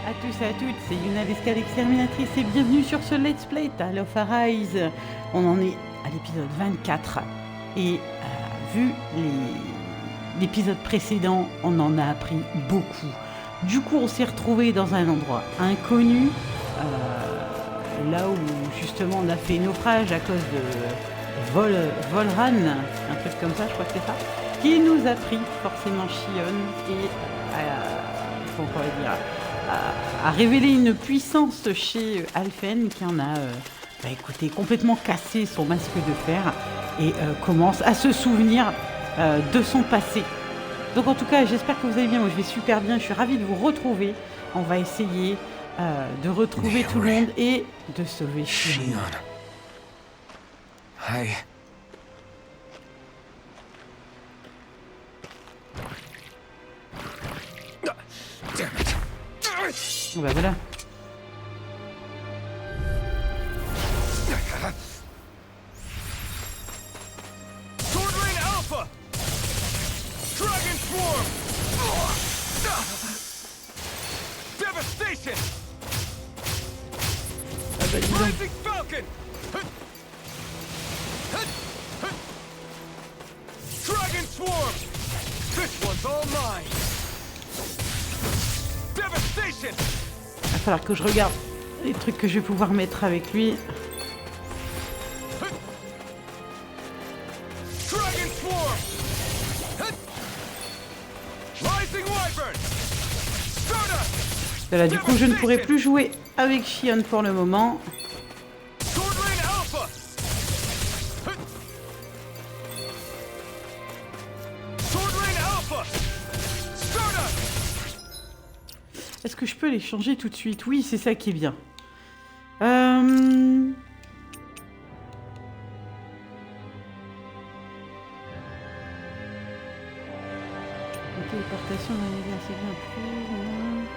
à tous et à toutes, c'est Yuna l'escale exterminatrice et bienvenue sur ce Let's Play Tale of Arise. On en est à l'épisode 24 et vu l'épisode précédent, on en a appris beaucoup. Du coup, on s'est retrouvé dans un endroit inconnu, là où justement on a fait naufrage à cause de Volhran, un truc comme ça, je crois que c'est ça, qui nous a pris forcément Shionne et à révéler une puissance chez Alphen qui en a écoutez, complètement cassé son masque de fer et commence à se souvenir de son passé. Donc en tout cas, j'espère que vous allez bien. Moi, je vais super bien. Je suis ravie de vous retrouver. On va essayer de retrouver tout le monde et de sauver Shionne. Hi. Damn it. Bon bah voilà. Sword Lane Alpha. Dragon Swarm. Devastation. Ah bah dis donc. Rising Falcon. Dragon Swarm. This one's all mine. Devastation. Il va falloir que je regarde les trucs que je vais pouvoir mettre avec lui. Dragon Swarm. Rising Wyvern. Stardust. Voilà, du coup, je ne pourrai plus jouer avec Shionne pour le moment. Sword Lane Alpha. Sword Lane Alpha. Stardust. Est-ce que je peux les changer tout de suite? Oui, c'est ça qui est bien. Téléportation dans les airs, c'est bien plus.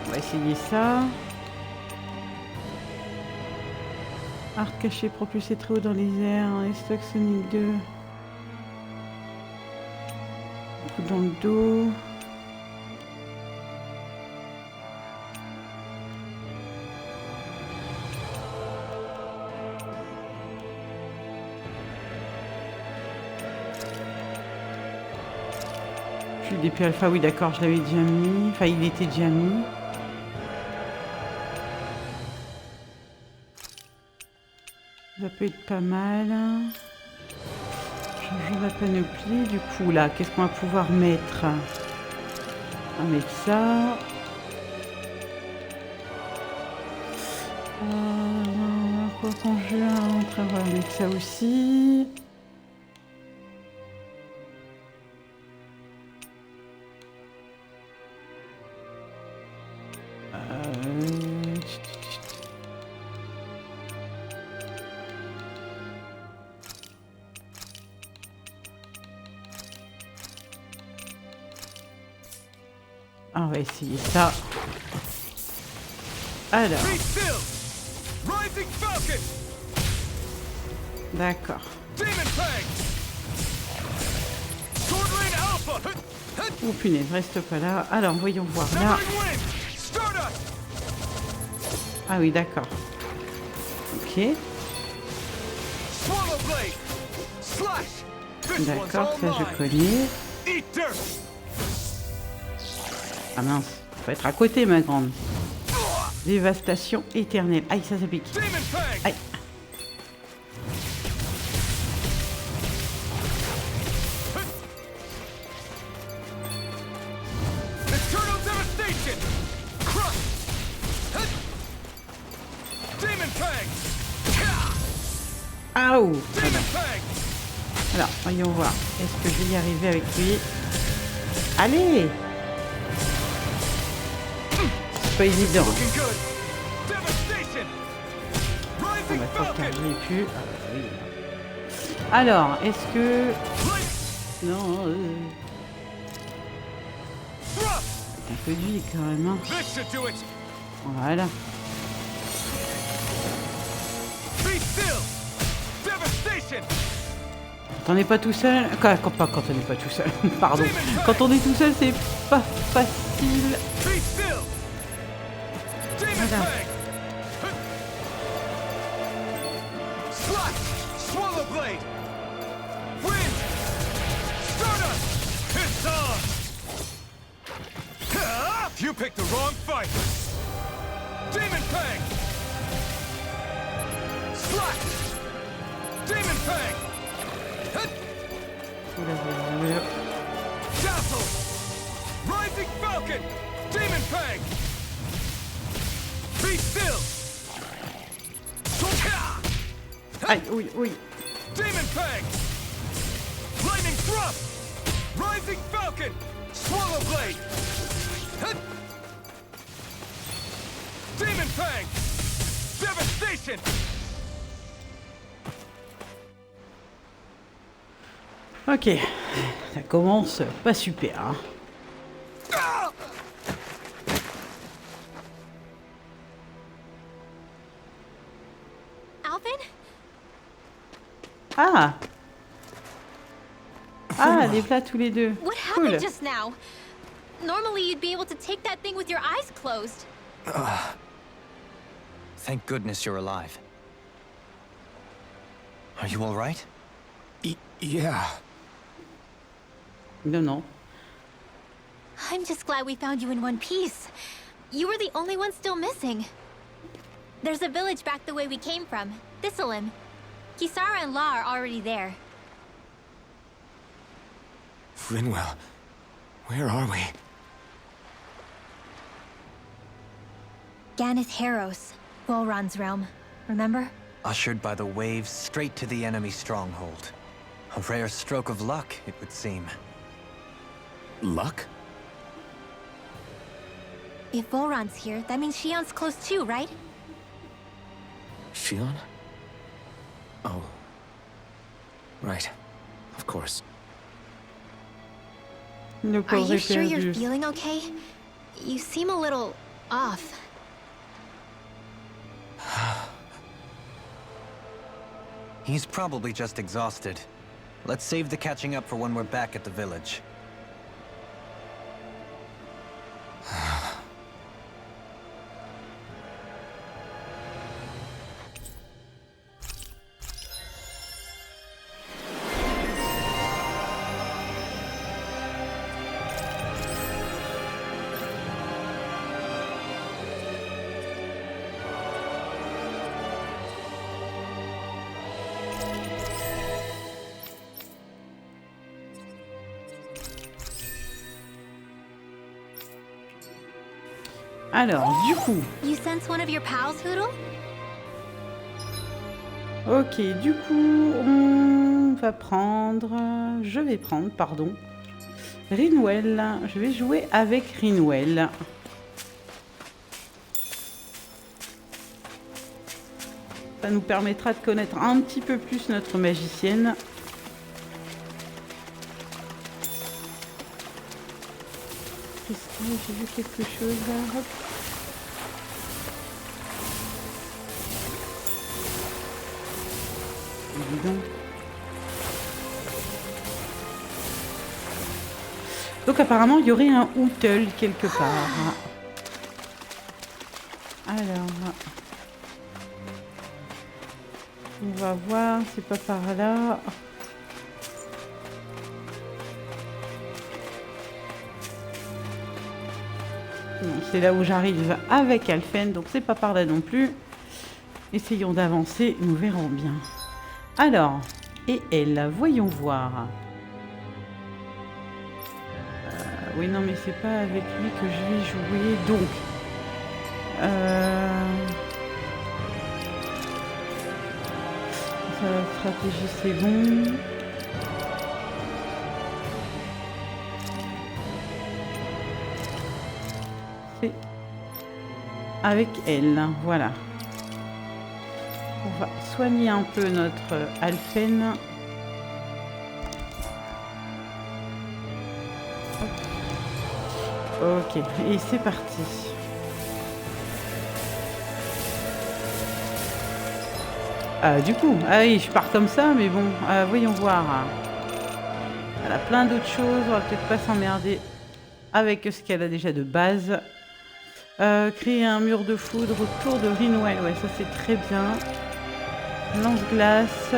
On va essayer ça. Arc caché propulsé très haut dans les airs. Les stocks Sonic 2. Coup dans le dos. Puis DP alpha, oui d'accord, je l'avais déjà mis. Enfin, il était déjà mis. Ça peut être pas mal. Changeons la panoplie. Du coup, là, qu'est-ce qu'on va pouvoir mettre? On va mettre ça. Quoi qu'en juin, on va mettre ça aussi. On va essayer ça. Alors. Be still. Rising Falcon. D'accord. Demon Fang. Sword Lane Alpha. Oh punaise, reste pas là. Alors, voyons voir là. Severing Wind. Stardust. Ah oui, d'accord. Ok. Swallow Blade. Slash. This one's D'accord, all ça je mine. connais. Eat dirt. Ah mince, faut être à côté, ma grande. Dévastation éternelle. Aïe, ça pique. Demon Fang. Aïe. Eternal Devastation. Crush. Demon Fang. Aouh. Demon Fang. Alors, voyons voir. Est-ce que je vais y arriver avec lui? Allez. C'est pas évident. Looking good. Devastation. On Rising va pas Falcon. car je l'ai plus. Ah, oui. Alors, est-ce que... Light. Non. Thrust. Un peu de vie quand même. Hein. This should do it. Voilà. Be still. Devastation. Quand on n'est pas tout seul... Quand on n'est pas tout seul, pardon. Quand on est tout seul, c'est pas facile. Voilà. You picked the wrong fight! Demon Fang! Slash! Demon Fang! Dazzle! Rising Falcon! Demon Fang! Be still! Aïe, oui, oui. Demon Fang! Lightning Thrust! Rising Falcon! Swallow Blade! Demon Fang! Devastation! Ok, ça commence pas super. Hein. Alphen? Ah! Ah, les plats tous les deux. What Cool. happened just now? Normally you'd be able to take that thing with your eyes closed. Thank goodness you're alive. Are you all right? Yeah. Non, non. I'm just glad we found you in one piece. You were the only one still missing. There's a village back the way we came from, Thistleim. Kisara and La are already there. Rinwell, where are we? Ganeth Haros, Volhran's realm. Remember? Ushered by the waves straight to the enemy stronghold. A rare stroke of luck, it would seem. Luck? If Volhran's here, that means Shionne's close too, right? Shionne? Oh. Right. Of course. Le Are corps you est sure you're perdu. feeling okay? You seem a little off. He's probably just exhausted. Let's save the catching up for when we're back at the village. Alors, du coup... You sense one of your pals, Hoodle? Ok, du coup, on va prendre... Je vais prendre, pardon. Rinwell. Je vais jouer avec Rinwell. Ça nous permettra de connaître un petit peu plus notre magicienne. Qu'est-ce que j'ai vu quelque chose là? Hop. Dis donc. Donc apparemment il y aurait un Hootle quelque part. Alors, on va voir, c'est pas par là. Non, c'est là où j'arrive avec Alphen, donc c'est pas par là non plus. Essayons d'avancer, nous verrons bien. Alors, et elle, voyons voir. Oui, non, mais c'est pas avec lui que je vais jouer, donc. Sa stratégie, c'est bon. C'est avec elle, voilà. On va soigner un peu notre Alphen. Ok, et c'est parti. Du coup, ah oui, je pars comme ça, mais bon, voyons voir. Elle a plein d'autres choses, on va peut-être pas s'emmerder avec ce qu'elle a déjà de base. Créer un mur de foudre autour de Rinwell, ouais, ça c'est très bien. Lance-glace.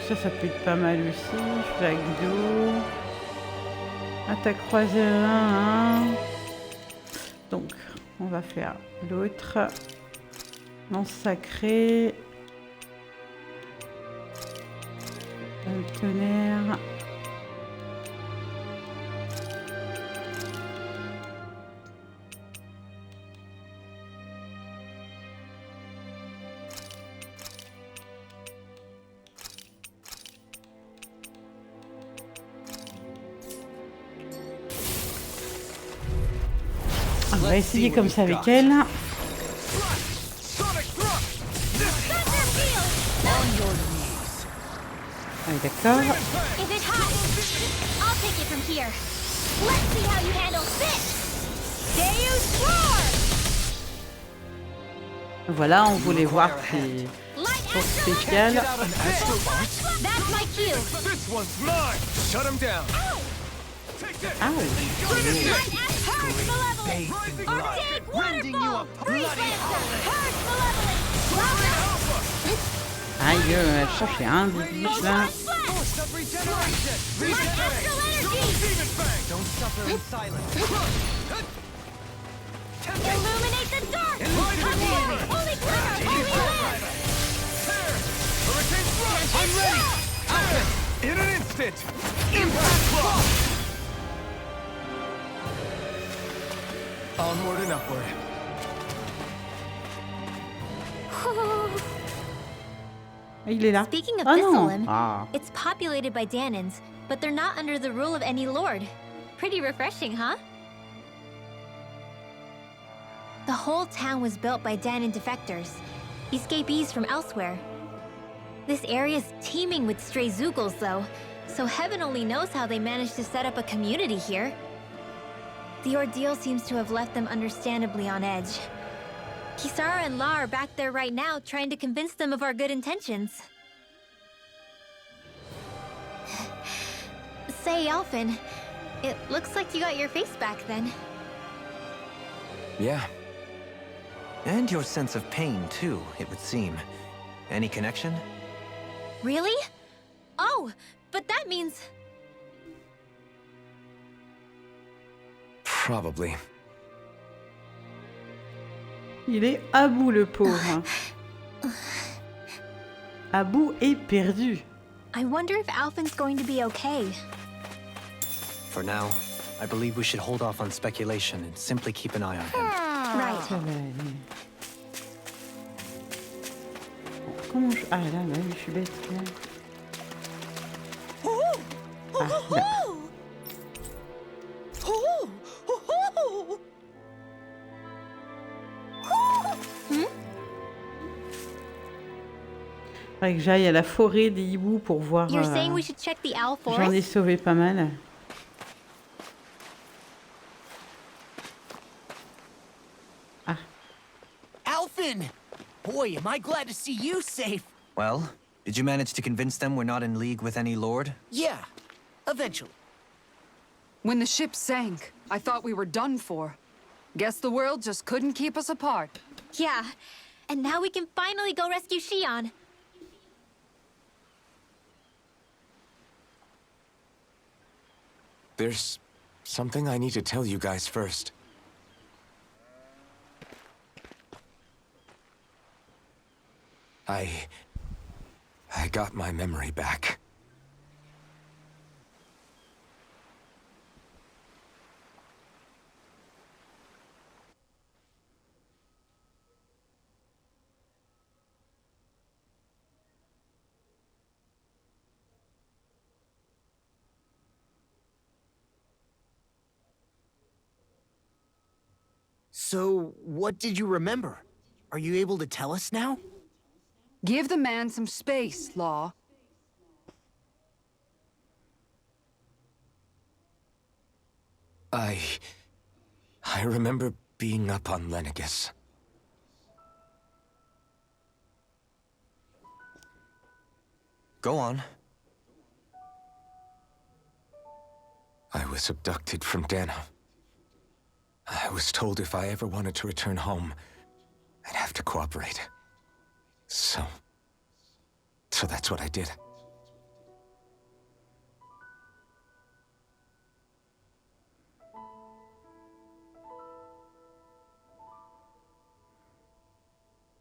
Ça peut être pas mal aussi. Flaque d'eau. Attaque croisée 1. Donc, on va faire l'autre. Lance sacrée. Le tonnerre. On va essayer comme ça avec elle. Ah, d'accord. Voilà, on voulait voir ses forces spéciales. Ah oui. Aïe, elle cherchait un bibiche là. In an instant! Impact block! Onward and upward. Il est là. Speaking of Oh non. Thistlelim, Ah. it's populated by Danans, but they're not under the rule of any lord. Pretty refreshing, huh? The whole town was built by Danan defectors, escapees from elsewhere. This area's teeming with stray Zoogles, though, so heaven only knows how they managed to set up a community here. The ordeal seems to have left them understandably on edge. Kisara and La are back there right now, trying to convince them of our good intentions. Say, Alphen, it looks like you got your face back then. Yeah. And your sense of pain, too, it would seem. Any connection? Really? Oh, but that means... Probably. Il est à bout, le pauvre. À bout et perdu. I wonder if Alphen's going to be okay. For now, I believe we should hold off on speculation and simply keep an eye on him. Right. Ça va aller. Comment je... Ah là, ouais, je suis bête. Là. Ah, là. Faudrait que j'aille à la forêt des hiboux pour voir. You're saying we should check the owl J'en ai forest? sauvé pas mal. Ah. Alphen! Boy, am I glad to see you safe. Well, did you manage to convince them we're not in league with any lord? Yeah, eventually. When the ship sank, I thought we were done for. Guess the world just couldn't keep us apart. Yeah. And now we can finally go rescue Shionne. There's something I need to tell you guys first. I got my memory back. So, what did you remember? Are you able to tell us now? Give the man some space, Law. I remember being up on Lenegus. Go on. I was abducted from Dana. I was told if I ever wanted to return home, I'd have to cooperate. So that's what I did.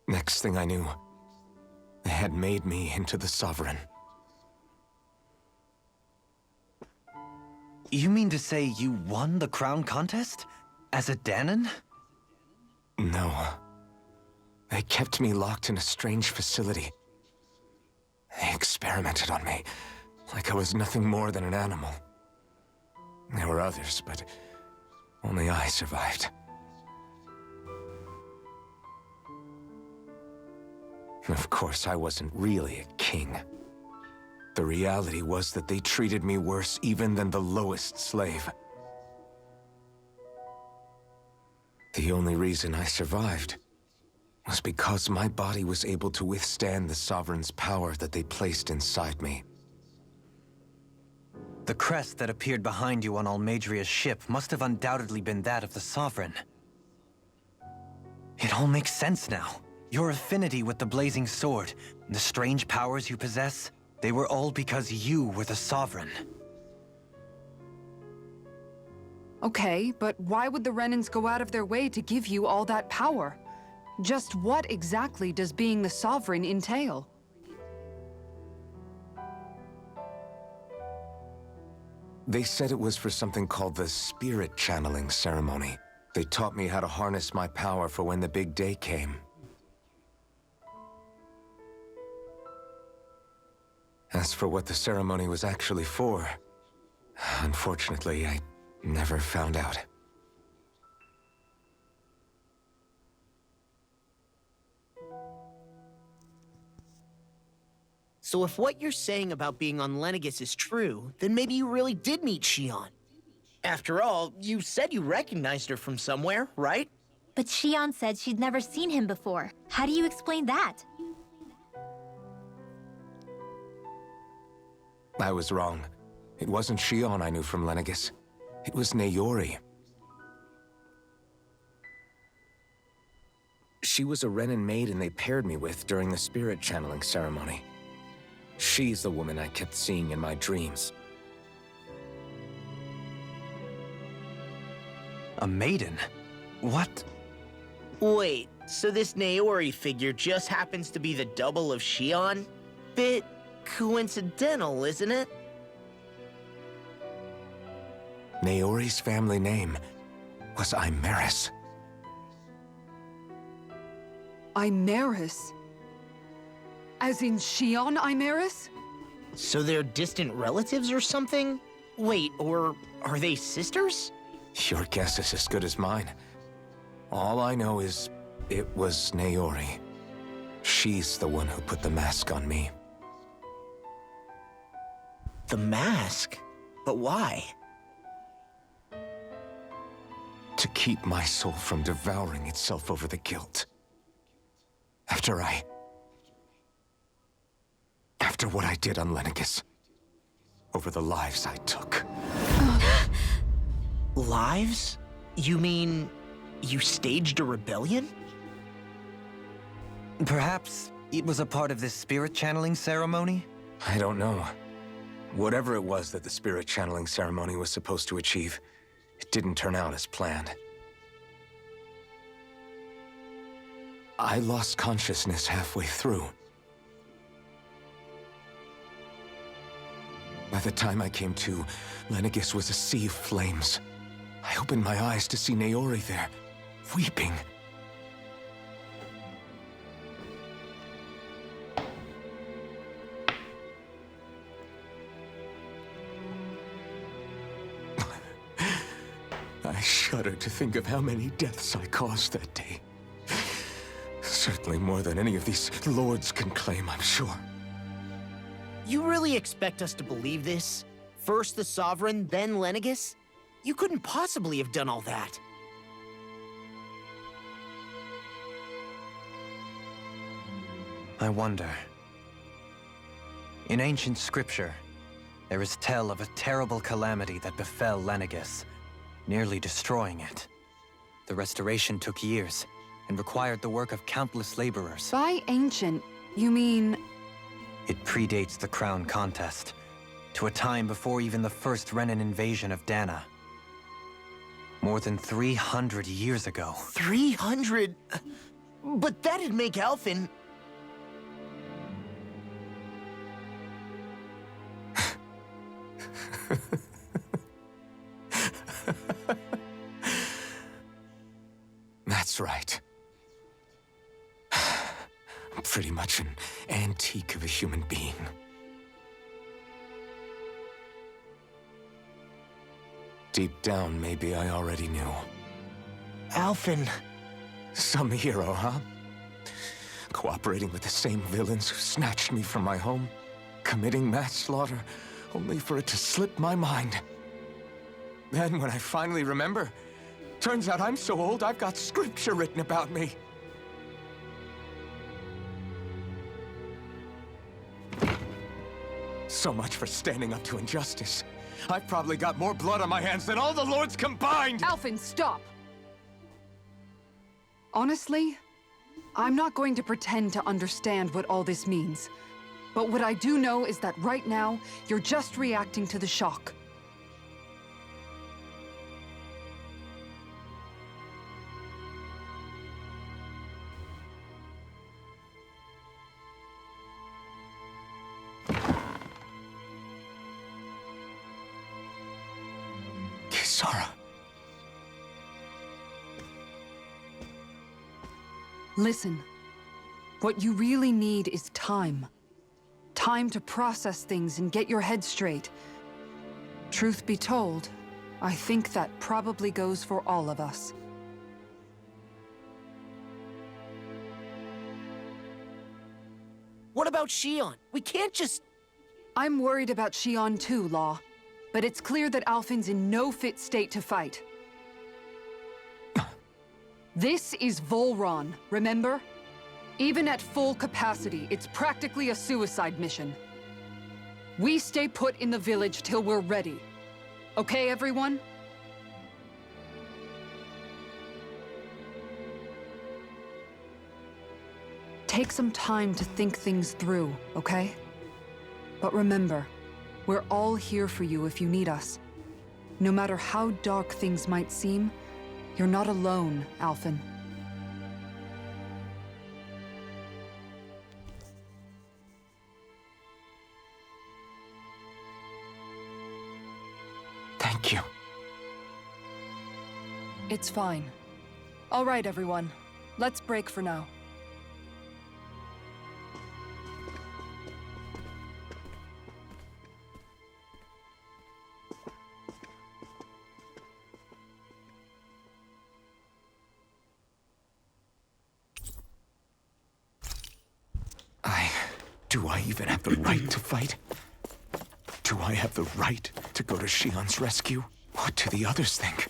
Next thing I knew, they had made me into the Sovereign. You mean to say you won the crown contest? As a Danon? No. They kept me locked in a strange facility. They experimented on me, like I was nothing more than an animal. There were others, but only I survived. Of course, I wasn't really a king. The reality was that they treated me worse even than the lowest slave. The only reason I survived was because my body was able to withstand the Sovereign's power that they placed inside me. The crest that appeared behind you on Almadria's ship must have undoubtedly been that of the Sovereign. It all makes sense now. Your affinity with the Blazing Sword, the strange powers you possess, they were all because you were the Sovereign. Okay, but why would the Renans go out of their way to give you all that power? Just what exactly does being the Sovereign entail? They said it was for something called the Spirit Channeling Ceremony. They taught me how to harness my power for when the big day came. As for what the ceremony was actually for, unfortunately, I never found out. So if what you're saying about being on Lenegis is true, then maybe you really did meet Shionne. After all, you said you recognized her from somewhere, right? But Shionne said she'd never seen him before. How do you explain that? I was wrong. It wasn't Shionne I knew from Lenegis. It was Naori. She was a Renan maiden they paired me with during the spirit channeling ceremony. She's the woman I kept seeing in my dreams. A maiden? What? Wait, so this Naori figure just happens to be the double of Shionne? Bit coincidental, isn't it? Naori's family name was Imeris. Imeris? As in Shionne Imeris? So they're distant relatives or something? Wait, or are they sisters? Your guess is as good as mine. All I know is it was Naori. She's the one who put the mask on me. The mask? But why? To keep my soul from devouring itself over the guilt. After what I did on Lenegis. Over the lives I took. Lives? You mean you staged a rebellion? Perhaps it was a part of this spirit channeling ceremony? I don't know. Whatever it was that the spirit channeling ceremony was supposed to achieve, it didn't turn out as planned. I lost consciousness halfway through. By the time I came to, Lenegis was a sea of flames. I opened my eyes to see Naori there, weeping. I shudder to think of how many deaths I caused that day. Certainly more than any of these lords can claim, I'm sure. You really expect us to believe this? First the Sovereign, then Lenegis? You couldn't possibly have done all that. I wonder. In ancient scripture, there is tell of a terrible calamity that befell Lenegis, nearly destroying it. The restoration took years, and required the work of countless laborers. By ancient, you mean... It predates the crown contest, to a time before even the first Renan invasion of Dana. More than 300 years ago. 300? But that'd make Alphen... That's right. I'm pretty much an antique of a human being. Deep down, maybe I already knew. Alphen... Some hero, huh? Cooperating with the same villains who snatched me from my home, committing mass slaughter, only for it to slip my mind. Then, when I finally remember, turns out I'm so old I've got scripture written about me. So much for standing up to injustice. I've probably got more blood on my hands than all the lords combined! Alphen, stop! Honestly, I'm not going to pretend to understand what all this means. But what I do know is that right now, you're just reacting to the shock. Kisara. Listen, what you really need is time. Time to process things and get your head straight. Truth be told, I think that probably goes for all of us. What about Shionne? We can't just... I'm worried about Shionne too, Law. But it's clear that Alphen's in no fit state to fight. This is Volhran, remember? Even at full capacity, it's practically a suicide mission. We stay put in the village till we're ready. Okay, everyone? Take some time to think things through, okay? But remember, we're all here for you if you need us. No matter how dark things might seem, you're not alone, Alphen. Thank you. It's fine. All right, everyone. Let's break for now. Do I even have the right to fight? Do I have the right to go to Shionne's rescue? What do the others think?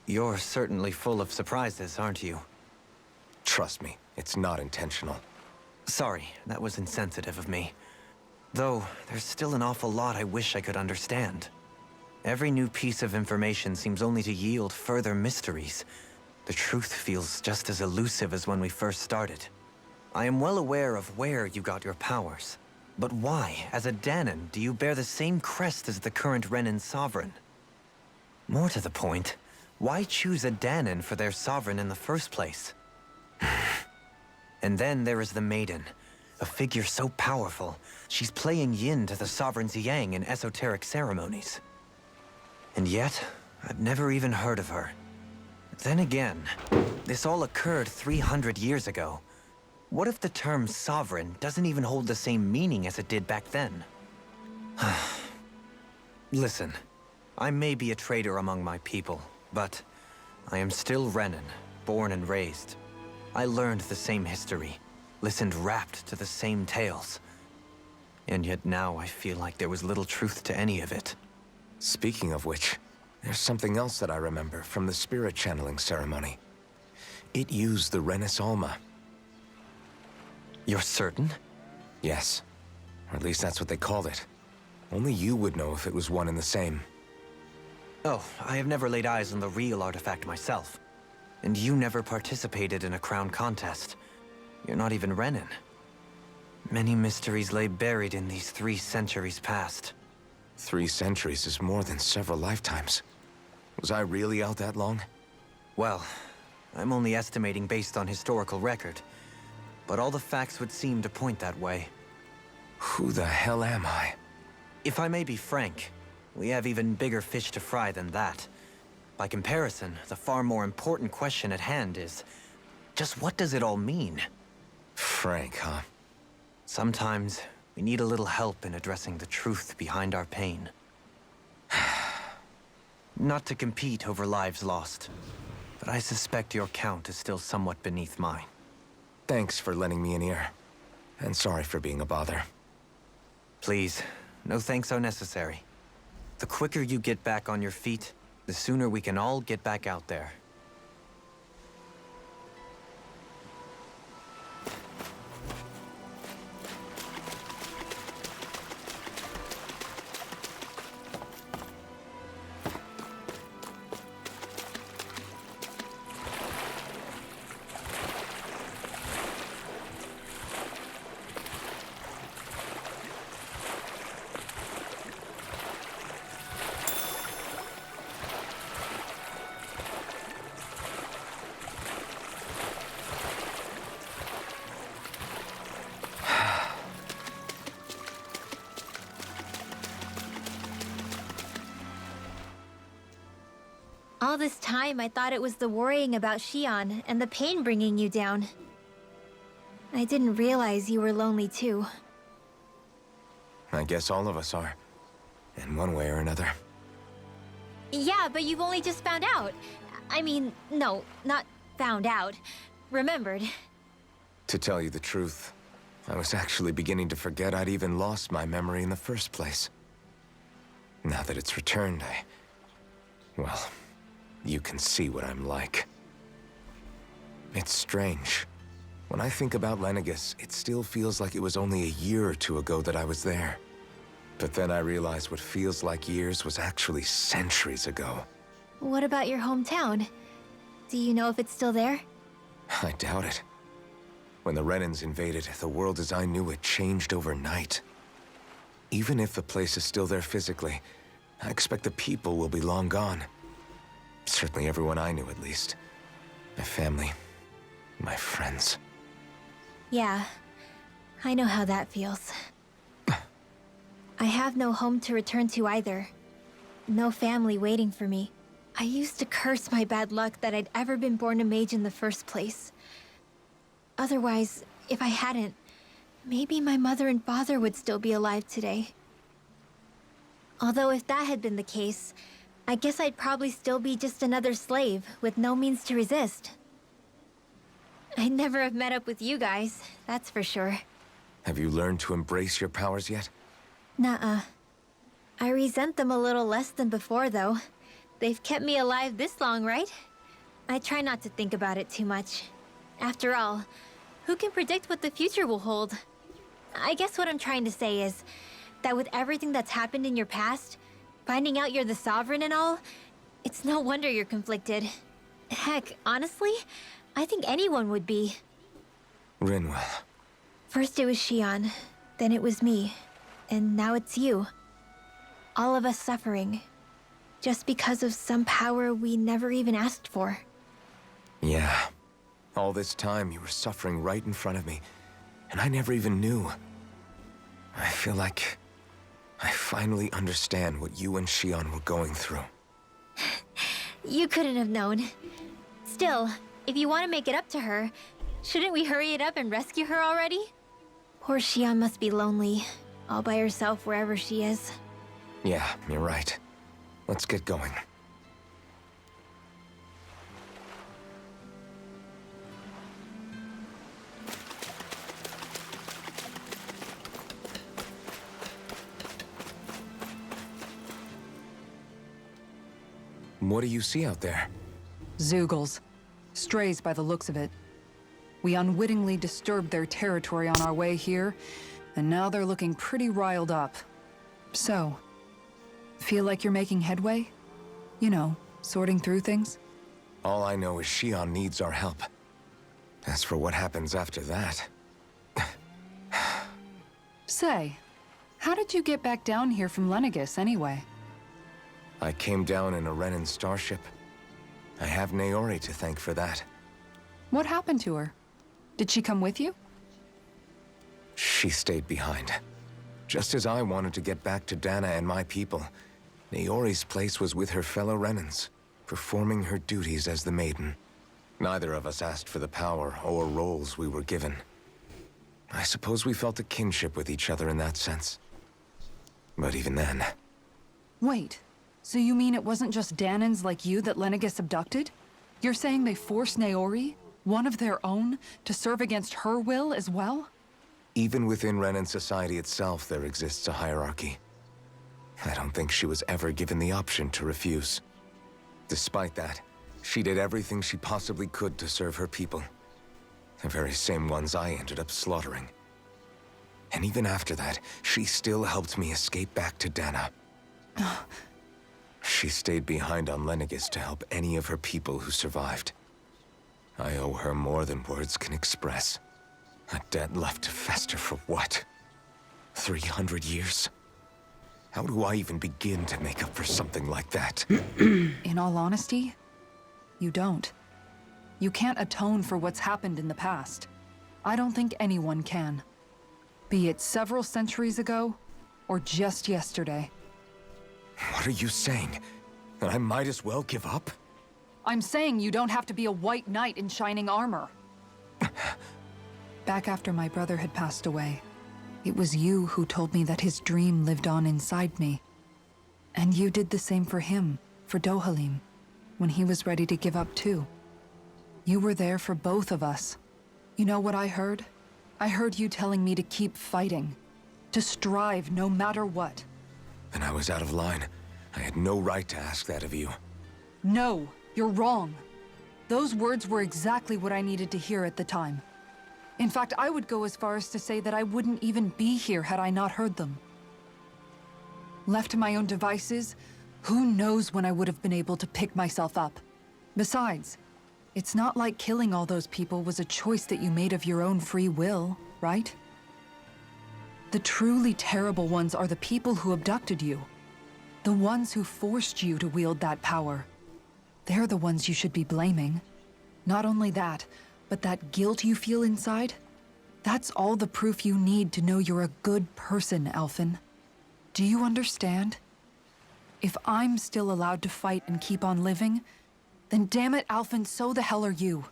You're certainly full of surprises, aren't you? Trust me, it's not intentional. Sorry, that was insensitive of me. Though, there's still an awful lot I wish I could understand. Every new piece of information seems only to yield further mysteries. The truth feels just as elusive as when we first started. I am well aware of where you got your powers. But why, as a Danan, do you bear the same crest as the current Renan sovereign? More to the point, why choose a Danan for their sovereign in the first place? And then there is the Maiden, a figure so powerful, she's playing yin to the sovereign's yang in esoteric ceremonies. And yet, I've never even heard of her. Then again, this all occurred 300 years ago. What if the term sovereign doesn't even hold the same meaning as it did back then? Listen, I may be a traitor among my people, but I am still Renan, born and raised. I learned the same history, listened rapt to the same tales. And yet now I feel like there was little truth to any of it. Speaking of which, there's something else that I remember from the spirit channeling ceremony. It used the Renis Alma. You're certain? Yes. Or at least that's what they called it. Only you would know if it was one and the same. Oh, I have never laid eyes on the real artifact myself. And you never participated in a crown contest. You're not even Renan. Many mysteries lay buried in these 3 centuries past. 3 centuries is more than several lifetimes. Was I really out that long? Well, I'm only estimating based on historical record. But all the facts would seem to point that way. Who the hell am I? If I may be frank, we have even bigger fish to fry than that. By comparison, the far more important question at hand is, just what does it all mean? Frank, huh? Sometimes, we need a little help in addressing the truth behind our pain. Not to compete over lives lost, but I suspect your count is still somewhat beneath mine. Thanks for lending me an ear. And sorry for being a bother. Please, no thanks are necessary. The quicker you get back on your feet, the sooner we can all get back out there. All this time, I thought it was the worrying about Shionne and the pain bringing you down. I didn't realize you were lonely too. I guess all of us are. In one way or another. Yeah, but you've only just found out. I mean, no, not found out. Remembered. To tell you the truth, I was actually beginning to forget I'd even lost my memory in the first place. Now that it's returned, well, you can see what I'm like. It's strange. When I think about Lenegis, it still feels like it was only a year or 2 ago that I was there. But then I realized what feels like years was actually centuries ago. What about your hometown? Do you know if it's still there? I doubt it. When the Renans invaded, the world as I knew it changed overnight. Even if the place is still there physically, I expect the people will be long gone. Certainly everyone I knew, at least. My family, my friends. Yeah, I know how that feels. I have no home to return to either. No family waiting for me. I used to curse my bad luck that I'd ever been born a mage in the first place. Otherwise, if I hadn't, maybe my mother and father would still be alive today. Although if that had been the case, I guess I'd probably still be just another slave with no means to resist. I'd never have met up with you guys, that's for sure. Have you learned to embrace your powers yet? Nuh-uh. I resent them a little less than before, though. They've kept me alive this long, right? I try not to think about it too much. After all, who can predict what the future will hold? I guess what I'm trying to say is that with everything that's happened in your past, finding out you're the Sovereign and all, it's no wonder you're conflicted. Heck, honestly, I think anyone would be. Rinwell. First it was Shionne, then it was me, and now it's you. All of us suffering, just because of some power we never even asked for. Yeah. All this time you were suffering right in front of me, and I never even knew. I feel like I finally understand what you and Shionne were going through. You couldn't have known. Still, if you want to make it up to her, shouldn't we hurry it up and rescue her already? Poor Shionne must be lonely, all by herself wherever she is. Yeah, you're right. Let's get going. What do you see out there? Zeugles. Strays by the looks of it. We unwittingly disturbed their territory on our way here, and now they're looking pretty riled up. So, feel like you're making headway? You know, sorting through things? All I know is Shionne needs our help. As for what happens after that... Say, how did you get back down here from Lenegis anyway? I came down in a Renan starship. I have Naori to thank for that. What happened to her? Did she come with you? She stayed behind. Just as I wanted to get back to Dana and my people, Naori's place was with her fellow Renans, performing her duties as the Maiden. Neither of us asked for the power or roles we were given. I suppose we felt a kinship with each other in that sense. But even then... Wait, so you mean it wasn't just Danans like you that Lenegis abducted? You're saying they forced Naori, one of their own, to serve against her will as well? Even within Renan society itself, there exists a hierarchy. I don't think she was ever given the option to refuse. Despite that, she did everything she possibly could to serve her people. The very same ones I ended up slaughtering. And even after that, she still helped me escape back to Dana. She stayed behind on Lenegis to help any of her people who survived. I owe her more than words can express. A debt left to fester for what? 300 years? How do I even begin to make up for something like that? In all honesty, you don't. You can't atone for what's happened in the past. I don't think anyone can. Be it several centuries ago, or just yesterday. What are you saying? That I might as well give up? I'm saying you don't have to be a white knight in shining armor. Back after my brother had passed away, it was you who told me that his dream lived on inside me. And you did the same for him, for Dohalim, when he was ready to give up too. You were there for both of us. You know what I heard? I heard you telling me to keep fighting, to strive no matter what. Then I was out of line. I had no right to ask that of you. No, you're wrong. Those words were exactly what I needed to hear at the time. In fact, I would go as far as to say that I wouldn't even be here had I not heard them. Left to my own devices, who knows when I would have been able to pick myself up. Besides, it's not like killing all those people was a choice that you made of your own free will, right? The truly terrible ones are the people who abducted you. The ones who forced you to wield that power. They're the ones you should be blaming. Not only that, but that guilt you feel inside, that's all the proof you need to know you're a good person, Alphen. Do you understand? If I'm still allowed to fight and keep on living, then damn it, Alphen, so the hell are you.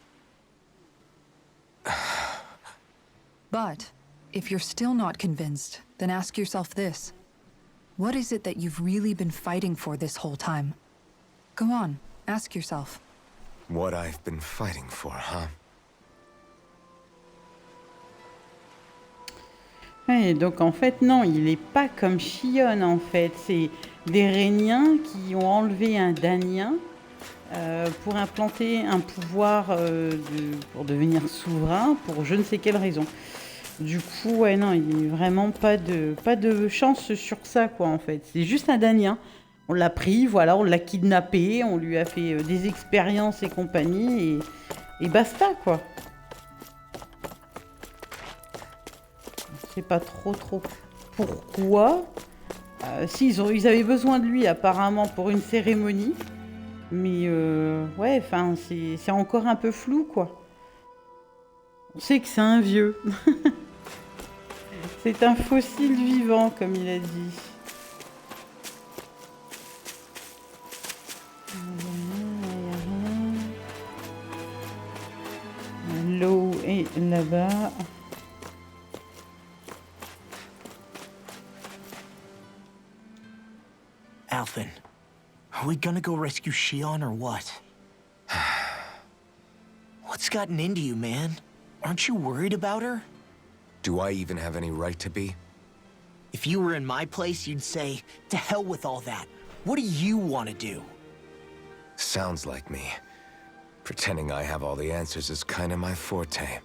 But, if you're still not convinced, then ask yourself this. What is it that you've really been fighting for this whole time? Go on, ask yourself. What I've been fighting for, huh? Ouais, donc en fait, non, il est pas comme Shionne en fait. C'est des Réniens qui ont enlevé un Danien pour implanter un pouvoir pour devenir souverain pour je ne sais quelle raison. Du coup, ouais, non, il n'y a vraiment pas de chance sur ça, quoi, en fait. C'est juste un Danien. On l'a pris, voilà, on l'a kidnappé, on lui a fait des expériences et compagnie, et basta, quoi. Je sais pas trop pourquoi. Si, ils avaient besoin de lui, apparemment, pour une cérémonie. Mais, ouais, enfin, c'est encore un peu flou, quoi. On sait que c'est un vieux. C'est un fossile vivant, comme il a dit. L'eau est là-bas. Alphen, Are we gonna go rescue Shionne or what? What's gotten into you, man? Aren't you worried about her? Do I even have any right to be? If you were in my place, you'd say, to hell with all that. What do you want to do? Sounds like me. Pretending I have all the answers is kinda my forte.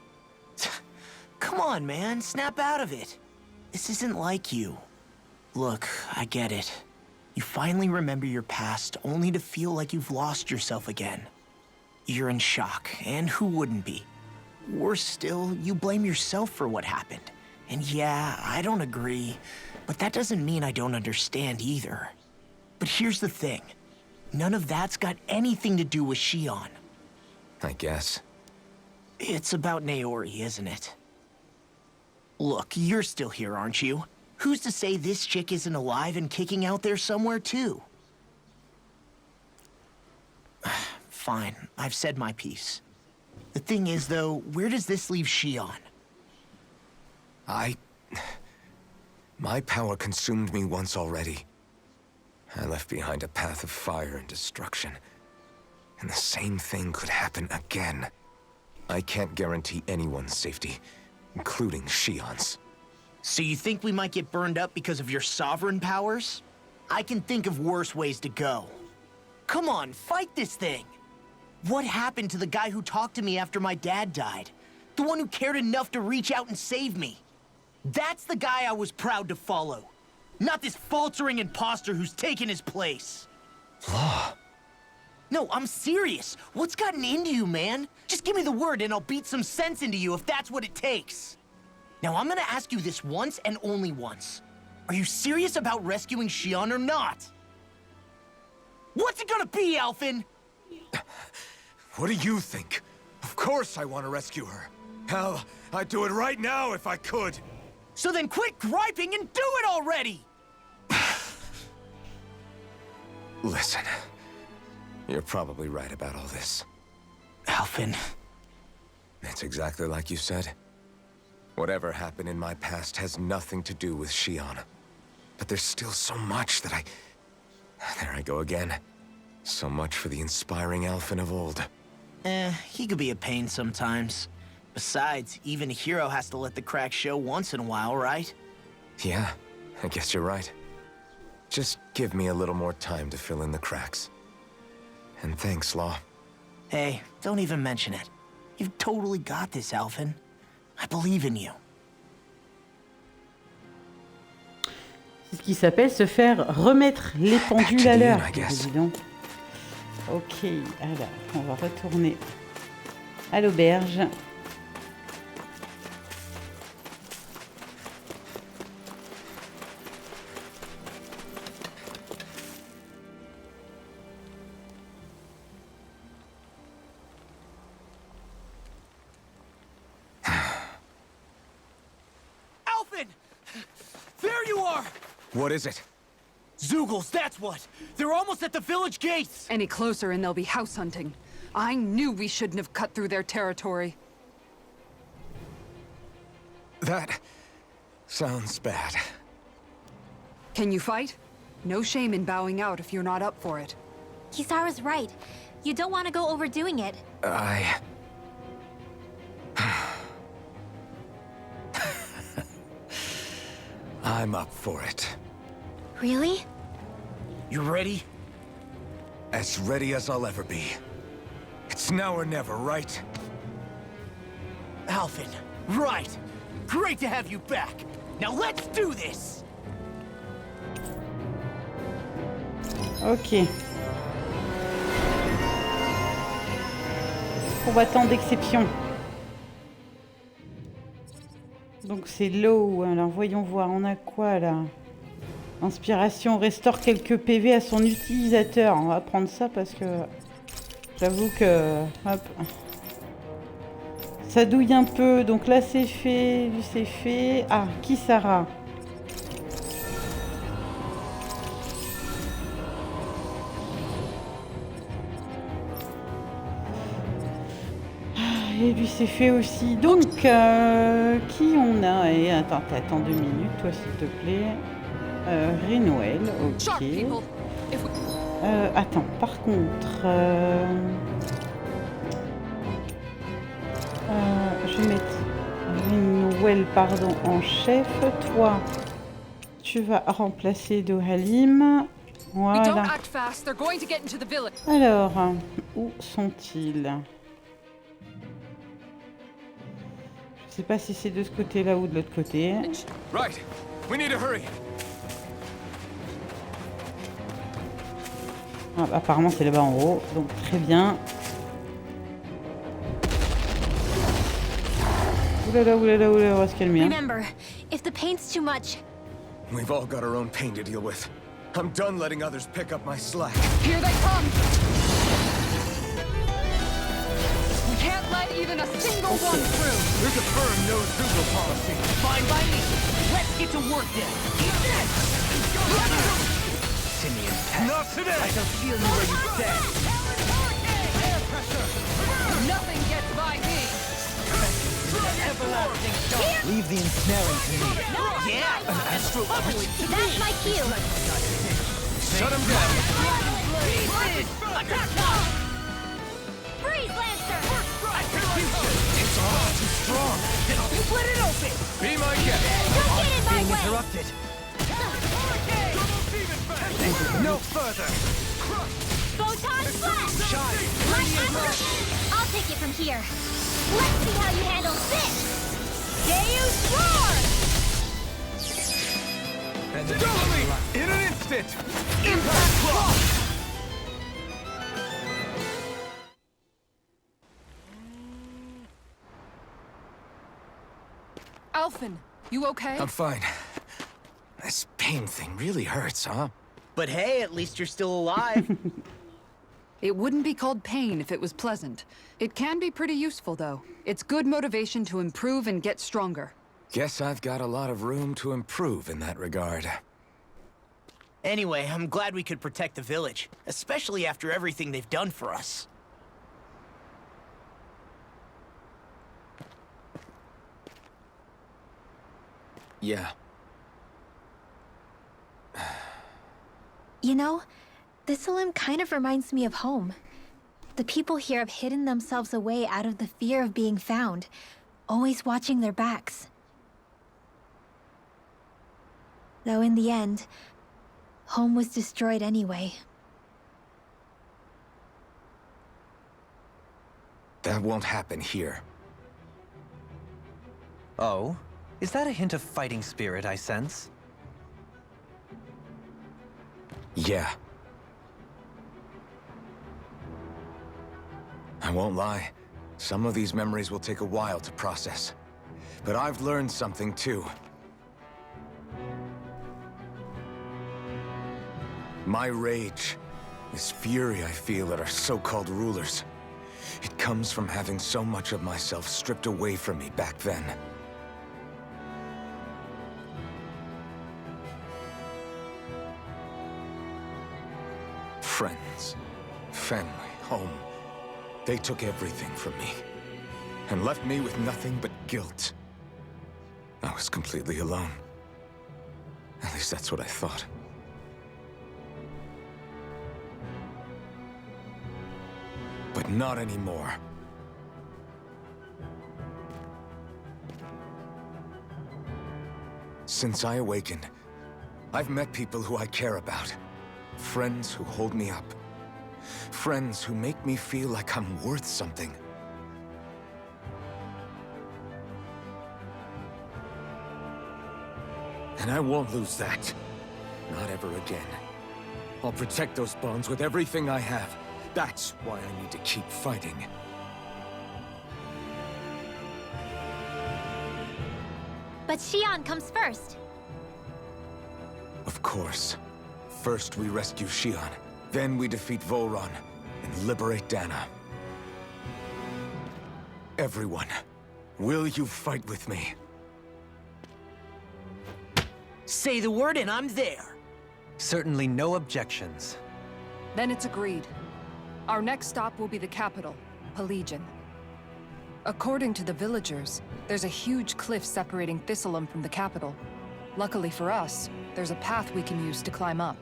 Come on, man, snap out of it. This isn't like you. Look, I get it. You finally remember your past, only to feel like you've lost yourself again. You're in shock, and who wouldn't be? Worse still, you blame yourself for what happened. And yeah, I don't agree, but that doesn't mean I don't understand either. But here's the thing. None of that's got anything to do with Shionne. I guess. It's about Naori, isn't it? Look, you're still here, aren't you? Who's to say this chick isn't alive and kicking out there somewhere, too? Fine, I've said my piece. The thing is, though, where does this leave Shionne? My power consumed me once already. I left behind a path of fire and destruction. And the same thing could happen again. I can't guarantee anyone's safety, including Shionne's. So you think we might get burned up because of your sovereign powers? I can think of worse ways to go. Come on, fight this thing! What happened to the guy who talked to me after my dad died? The one who cared enough to reach out and save me? That's the guy I was proud to follow. Not this faltering imposter who's taken his place. Law. No, I'm serious. What's gotten into you, man? Just give me the word and I'll beat some sense into you if that's what it takes. Now, I'm gonna ask you this once and only once. Are you serious about rescuing Shionne or not? What's it gonna be, Alphen? What do you think? Of course I want to rescue her. Hell, I'd do it right now if I could. So then quit griping and do it already! Listen, you're probably right about all this. Alphen. It's exactly like you said. Whatever happened in my past has nothing to do with Shionne. But there's still so much that There I go again. So much for the inspiring Alphen of old. He could be a pain sometimes. Besides, even a hero has to let the cracks show once in a while, right? Yeah, I guess you're right. Just give me a little more time to fill in the cracks. And thanks, Law. Hey, don't even mention it. You've totally got this, Alphen. I believe in you. C'est ce qui s'appelle se faire remettre les pendules à l'heure. Dis donc. Ok, alors, on va retourner à l'auberge. Alphen! There you are! What is it? Zeugles, that's what! They're almost at the village gates! Any closer and they'll be house hunting. I knew we shouldn't have cut through their territory. That sounds bad. Can you fight? No shame in bowing out if you're not up for it. Kisara's right. You don't want to go overdoing it. I'm up for it. Really? You ready? As ready as I'll ever be. It's now or never, right? Alphen, right! Great to have you back! Now let's do this! Ok. Combattant d'exception. Donc c'est l'eau. Alors voyons voir, on a quoi là? Inspiration, restaure quelques PV à son utilisateur. On va prendre ça parce que j'avoue que hop, ça douille un peu. Donc là c'est fait, lui c'est fait. Ah, Kisara. Et lui c'est fait aussi. Donc, qui on a? Et attends 2 minutes, toi s'il te plaît. Renouel, ok. Attends, par contre... je vais mettre Winwell, pardon, en chef. Toi, tu vas remplacer Dohalim. Voilà. Alors, où sont-ils? Je sais pas si c'est de ce côté-là ou de l'autre côté. Right. We need to hurry. Ah, apparemment, c'est là-bas en haut, donc très bien. Oulala, oulala, oulala, on va se calmer. Remember, if the pain's too much, We've all got our own pain to deal with. I'm done letting others pick up my slack. Here they come! We can't let even a single one through! There's a firm no-Google policy. Fine by me. Let's get to work then. Eat this! Simian pest. Not today! I can feel you where you stand. Nothing gets by me! Everlasting stone. Leave the ensnaring to me. Yeah, an astral voice. that's my cue. Shut him down. Attack now! Freeze, Lancer! It's almost too strong. Split it open. Be my guest. Don't get in my Being way! interrupted. No further. Photon Flash! Shine. My master! I'll take it from here. Let's see how you handle this! Deus Roar! Dolly! In an instant. Impact Claw. Alphen, you okay? I'm fine. This pain thing really hurts, huh? But hey, at least you're still alive. It wouldn't be called pain if it was pleasant. It can be pretty useful, though. It's good motivation to improve and get stronger. Guess I've got a lot of room to improve in that regard. Anyway, I'm glad we could protect the village, especially after everything they've done for us. Yeah. You know, Thistleum kind of reminds me of home. The people here have hidden themselves away out of the fear of being found, always watching their backs. Though in the end, home was destroyed anyway. That won't happen here. Oh? Is that a hint of fighting spirit I sense? Yeah. I won't lie. Some of these memories will take a while to process. But I've learned something too. My rage, this fury I feel at our so-called rulers, it comes from having so much of myself stripped away from me back then. Friends, family, home. They took everything from me, and left me with nothing but guilt. I was completely alone. At least that's what I thought. But not anymore. Since I awakened, I've met people who I care about. Friends who hold me up. Friends who make me feel like I'm worth something. And I won't lose that. Not ever again. I'll protect those bonds with everything I have. That's why I need to keep fighting. But Shionne comes first. Of course. First we rescue Shionne, then we defeat Volhran and liberate Dana. Everyone, will you fight with me? Say the word and I'm there. Certainly no objections. Then it's agreed. Our next stop will be the capital, Pelegion. According to the villagers, there's a huge cliff separating Thistleum from the capital. Luckily for us, there's a path we can use to climb up.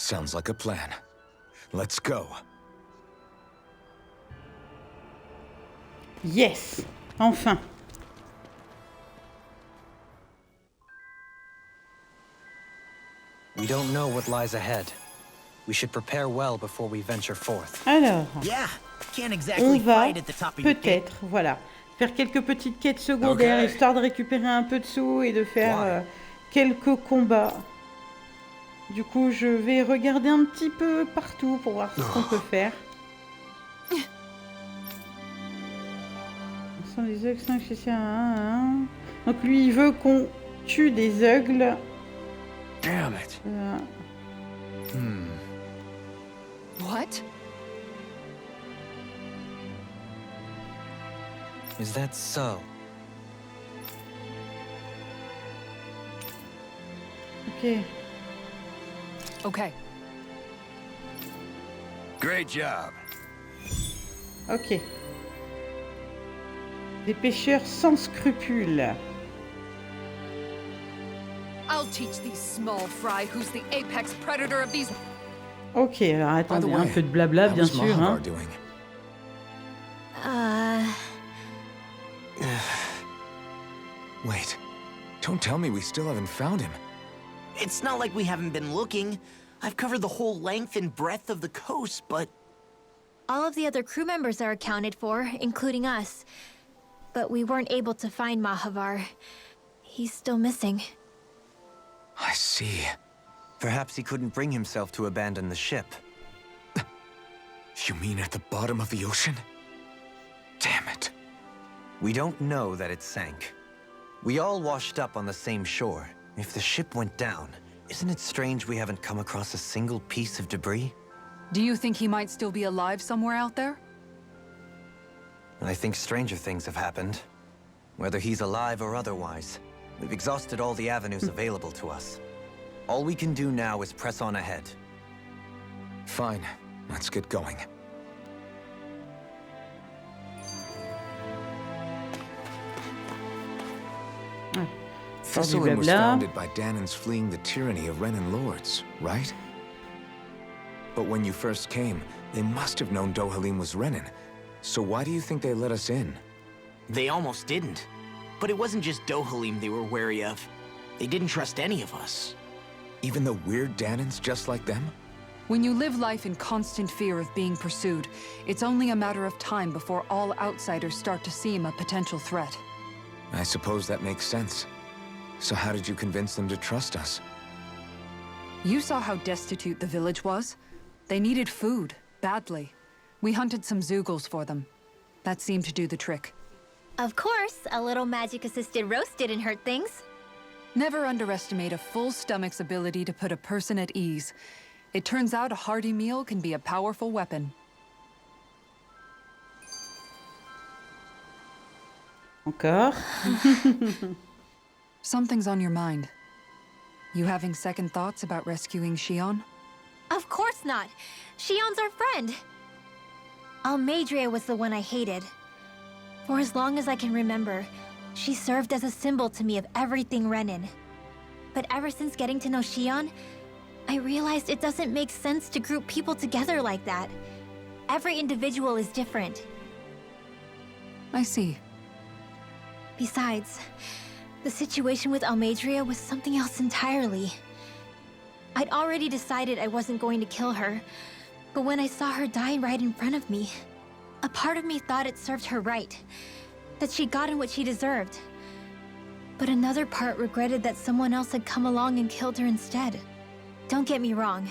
Sounds like a plan. Let's go. Yes, enfin. We don't know what lies ahead. We should prepare well before we venture forth. Alors, Yeah, can't on exactly va fight at the top of your game. peut-être, voilà, faire quelques petites quêtes secondaires, Ok. histoire de récupérer un peu de sous et de faire quelques combats. Du coup, je vais regarder un petit peu partout pour voir ce qu'on peut faire. Ce sont des aigles 5 chez C1. Donc lui, il veut qu'on tue des aigles. Damn it. What? Is that so? Ok. Okay. Great job. Ok. Des pêcheurs sans scrupules. I'll teach these small fry who's the apex predator of these. Ok, alors By the attendez, un way, peu de blabla, how bien was sûr. Hein. Mahavar doing? Wait. Don't tell me we still haven't found him. It's not like we haven't been looking. I've covered the whole length and breadth of the coast, but All of the other crew members are accounted for, including us. But we weren't able to find Mahavar. He's still missing. I see. Perhaps he couldn't bring himself to abandon the ship. You mean at the bottom of the ocean? Damn it. We don't know that it sank. We all washed up on the same shore. If the ship went down, isn't it strange we haven't come across a single piece of debris? Do you think he might still be alive somewhere out there? I think stranger things have happened. Whether he's alive or otherwise, we've exhausted all the avenues available to us. All we can do now is press on ahead. Fine. Let's get going. Sort du Thistlein was blabla. founded by Danans fleeing the tyranny of Renan lords, right? But when you first came, they must have known Dohalim was Renan. So why do you think they let us in? they almost didn't. But it wasn't just Dohalim they were wary of. They didn't trust any of us. Even the weird Danans just like them? When you live life in constant fear of being pursued, it's only a matter of time before all outsiders start to seem a potential threat. I suppose that makes sense. So how did you convince them to trust us? You saw how destitute the village was. They needed food, badly. We hunted some Zeugles for them. That seemed to do the trick. Of course, a little magic-assisted roast didn't hurt things. Never underestimate a full stomach's ability to put a person at ease. It turns out a hearty meal can be a powerful weapon. Encore. Something's on your mind. You having second thoughts about rescuing Shionne? Of course not. Shionne's our friend. Almadria was the one I hated. For as long as I can remember, she served as a symbol to me of everything Renan. But ever since getting to know Shionne, I realized it doesn't make sense to group people together like that. Every individual is different. I see. Besides, the situation with Almadria was something else entirely. I'd already decided I wasn't going to kill her, but when I saw her die right in front of me, a part of me thought it served her right, that she'd gotten what she deserved. But another part regretted that someone else had come along and killed her instead. Don't get me wrong.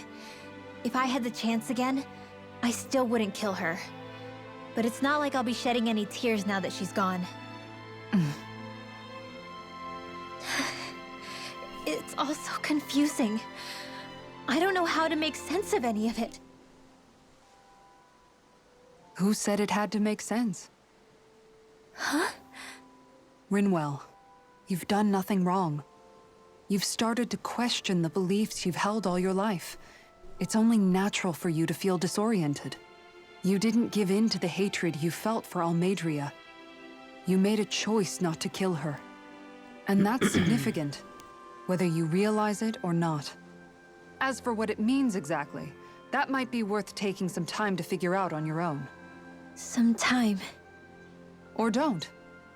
If I had the chance again, I still wouldn't kill her. But it's not like I'll be shedding any tears now that she's gone. It's all so confusing. I don't know how to make sense of any of it. Who said it had to make sense? Huh? Rinwell, you've done nothing wrong. You've started to question the beliefs you've held all your life. It's only natural for you to feel disoriented. You didn't give in to the hatred you felt for Almadria. You made a choice not to kill her. And that's significant, whether you realize it or not. As for what it means exactly, that might be worth taking some time to figure out on your own. Some time. Or don't,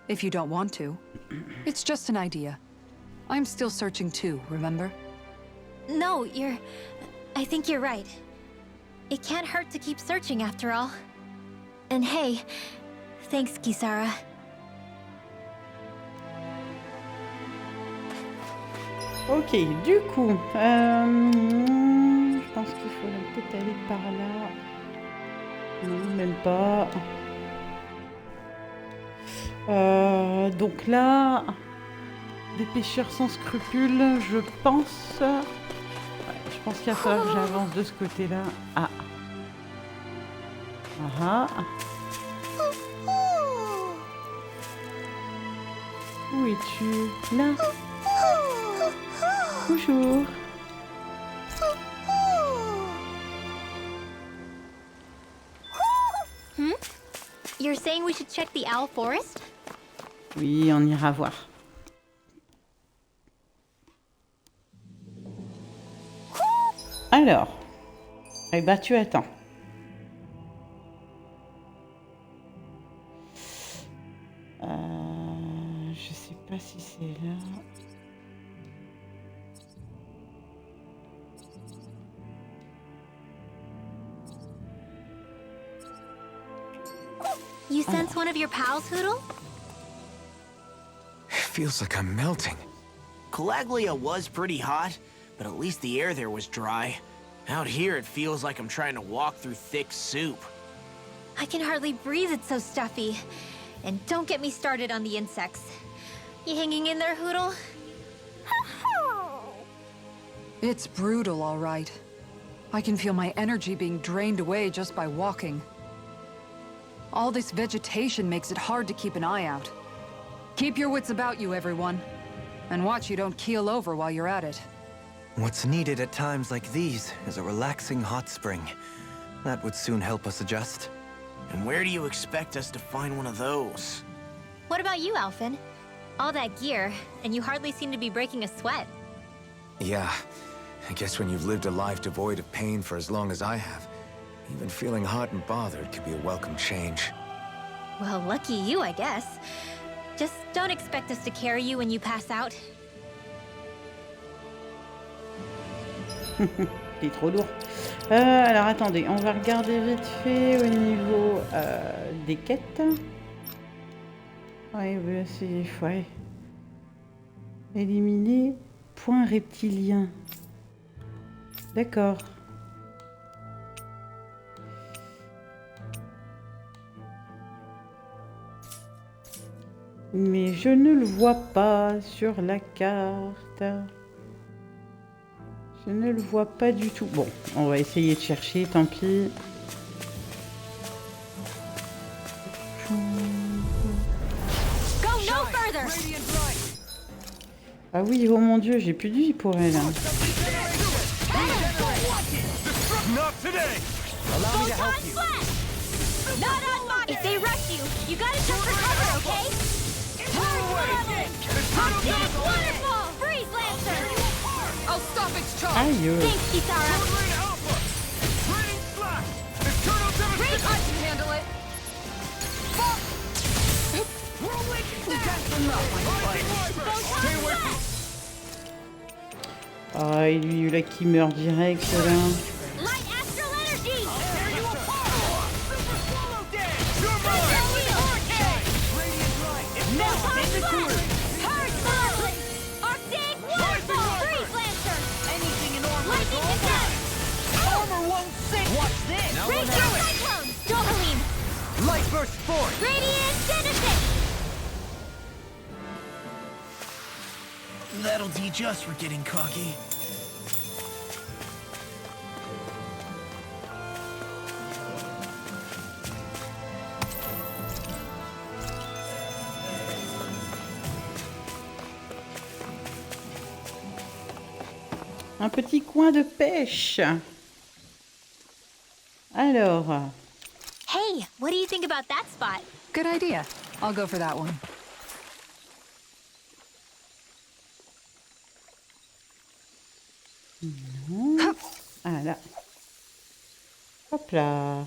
if you don't want to. It's just an idea. I'm still searching too, remember? No, I think you're right. It can't hurt to keep searching after all. And hey, thanks, Kisara. Ok, du coup, je pense qu'il faudrait peut-être aller par là. Non, même pas. Donc là, des pêcheurs sans scrupules, je pense... Ouais, je pense qu'il va falloir que j'avance de ce côté-là. Ah. Ah. Où es-tu? Là. Bonjour. You're saying we should check the owl forest? Oui, on ira voir. Alors, eh ben tu attends. Je sais pas si c'est là. You sense one of your pals, Hoodle? Feels like I'm melting. Calaglia was pretty hot, but at least the air there was dry. Out here, it feels like I'm trying to walk through thick soup. I can hardly breathe, it's so stuffy. And don't get me started on the insects. You hanging in there, Hoodle? It's brutal, all right. I can feel my energy being drained away just by walking. All this vegetation makes it hard to keep an eye out. Keep your wits about you, everyone. And watch you don't keel over while you're at it. What's needed at times like these is a relaxing hot spring. That would soon help us adjust. And where do you expect us to find one of those? What about you, Alphen? All that gear, and you hardly seem to be breaking a sweat. Yeah, I guess when you've lived a life devoid of pain for as long as I have, even feeling hot and bothered could be a welcome change. Well, lucky you, I guess. Just don't expect us to carry you when you pass out. C'est trop lourd. Alors attendez, on va regarder vite fait au niveau des quêtes. Ouais, voilà, c'est... Ouais. Éliminer point reptilien. D'accord. Mais je ne le vois pas sur la carte. Je ne le vois pas du tout. Bon, on va essayer de chercher, tant pis. Go no further! Ah oui, oh mon Dieu, j'ai plus de vie pour elle. Hein. Not today! Allow me to help you. Not on my... If they rush you, you gotta jump for cover, okay? That's wonderful! Freeze Lancer! I'll stop its charge! Aïe. Thanks, Kisara! Volhran Alpha! Raining slack! The turtle Freeze! I can handle it! Stay away from... Ah, et lui, là, qui meurt direct, là. Light Astral Energy! Tear you apart! Super swallow dance! You're No time Hard Star! Arctic Waterfall! Freeze Lancer! Anything in armor is Lightning all Attack! Armor won't sink! Watch this! Radiant Cyclone! Dohalim! Light burst forth! Radiant Genesis! That'll teach us for getting cocky. Un petit coin de pêche. Alors, Hey, what do you think about that spot? Good idea. I'll go for that one. Hup. Ah là. Hop là.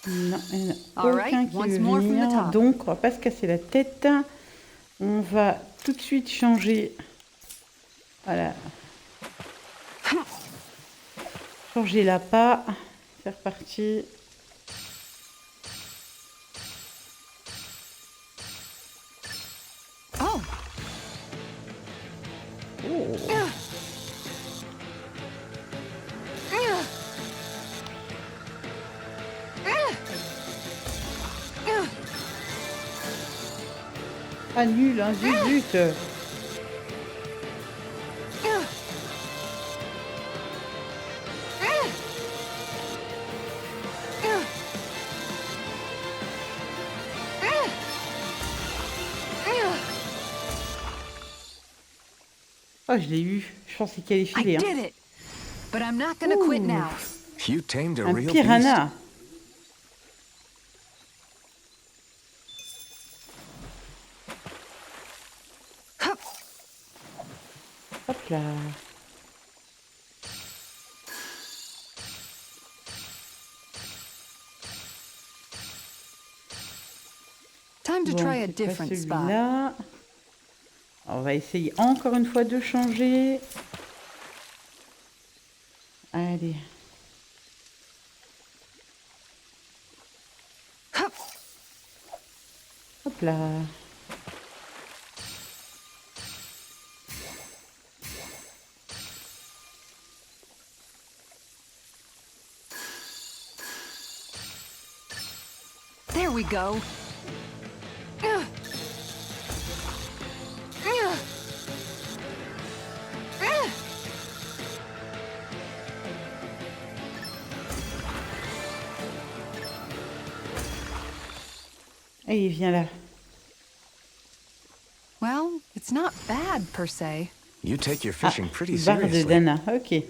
Non, il n'y en a Alright, aucun qui once veut more from the venir. top. Donc, on va pas se casser la tête. On va tout de suite changer. Voilà. Changer l'appât. C'est reparti. Oh, Ah, nul, hein, zut, zut. Oh, je l'ai eu. Je pensais qu'elle allait I filer. Hein. did it. But I'm not gonna quit Ouh. now. You tamed a Un real piranha. Hup. Hop là. Time to Bon, try a c'est pas different spot. celui-là. On va essayer encore une fois de changer. Allez. Hup. Hop là. There we go. Ugh. Ugh. Ugh. Allez, viens là. Well, it's not bad per se. You take your fishing pretty Barre de seriously. Dana. Ok.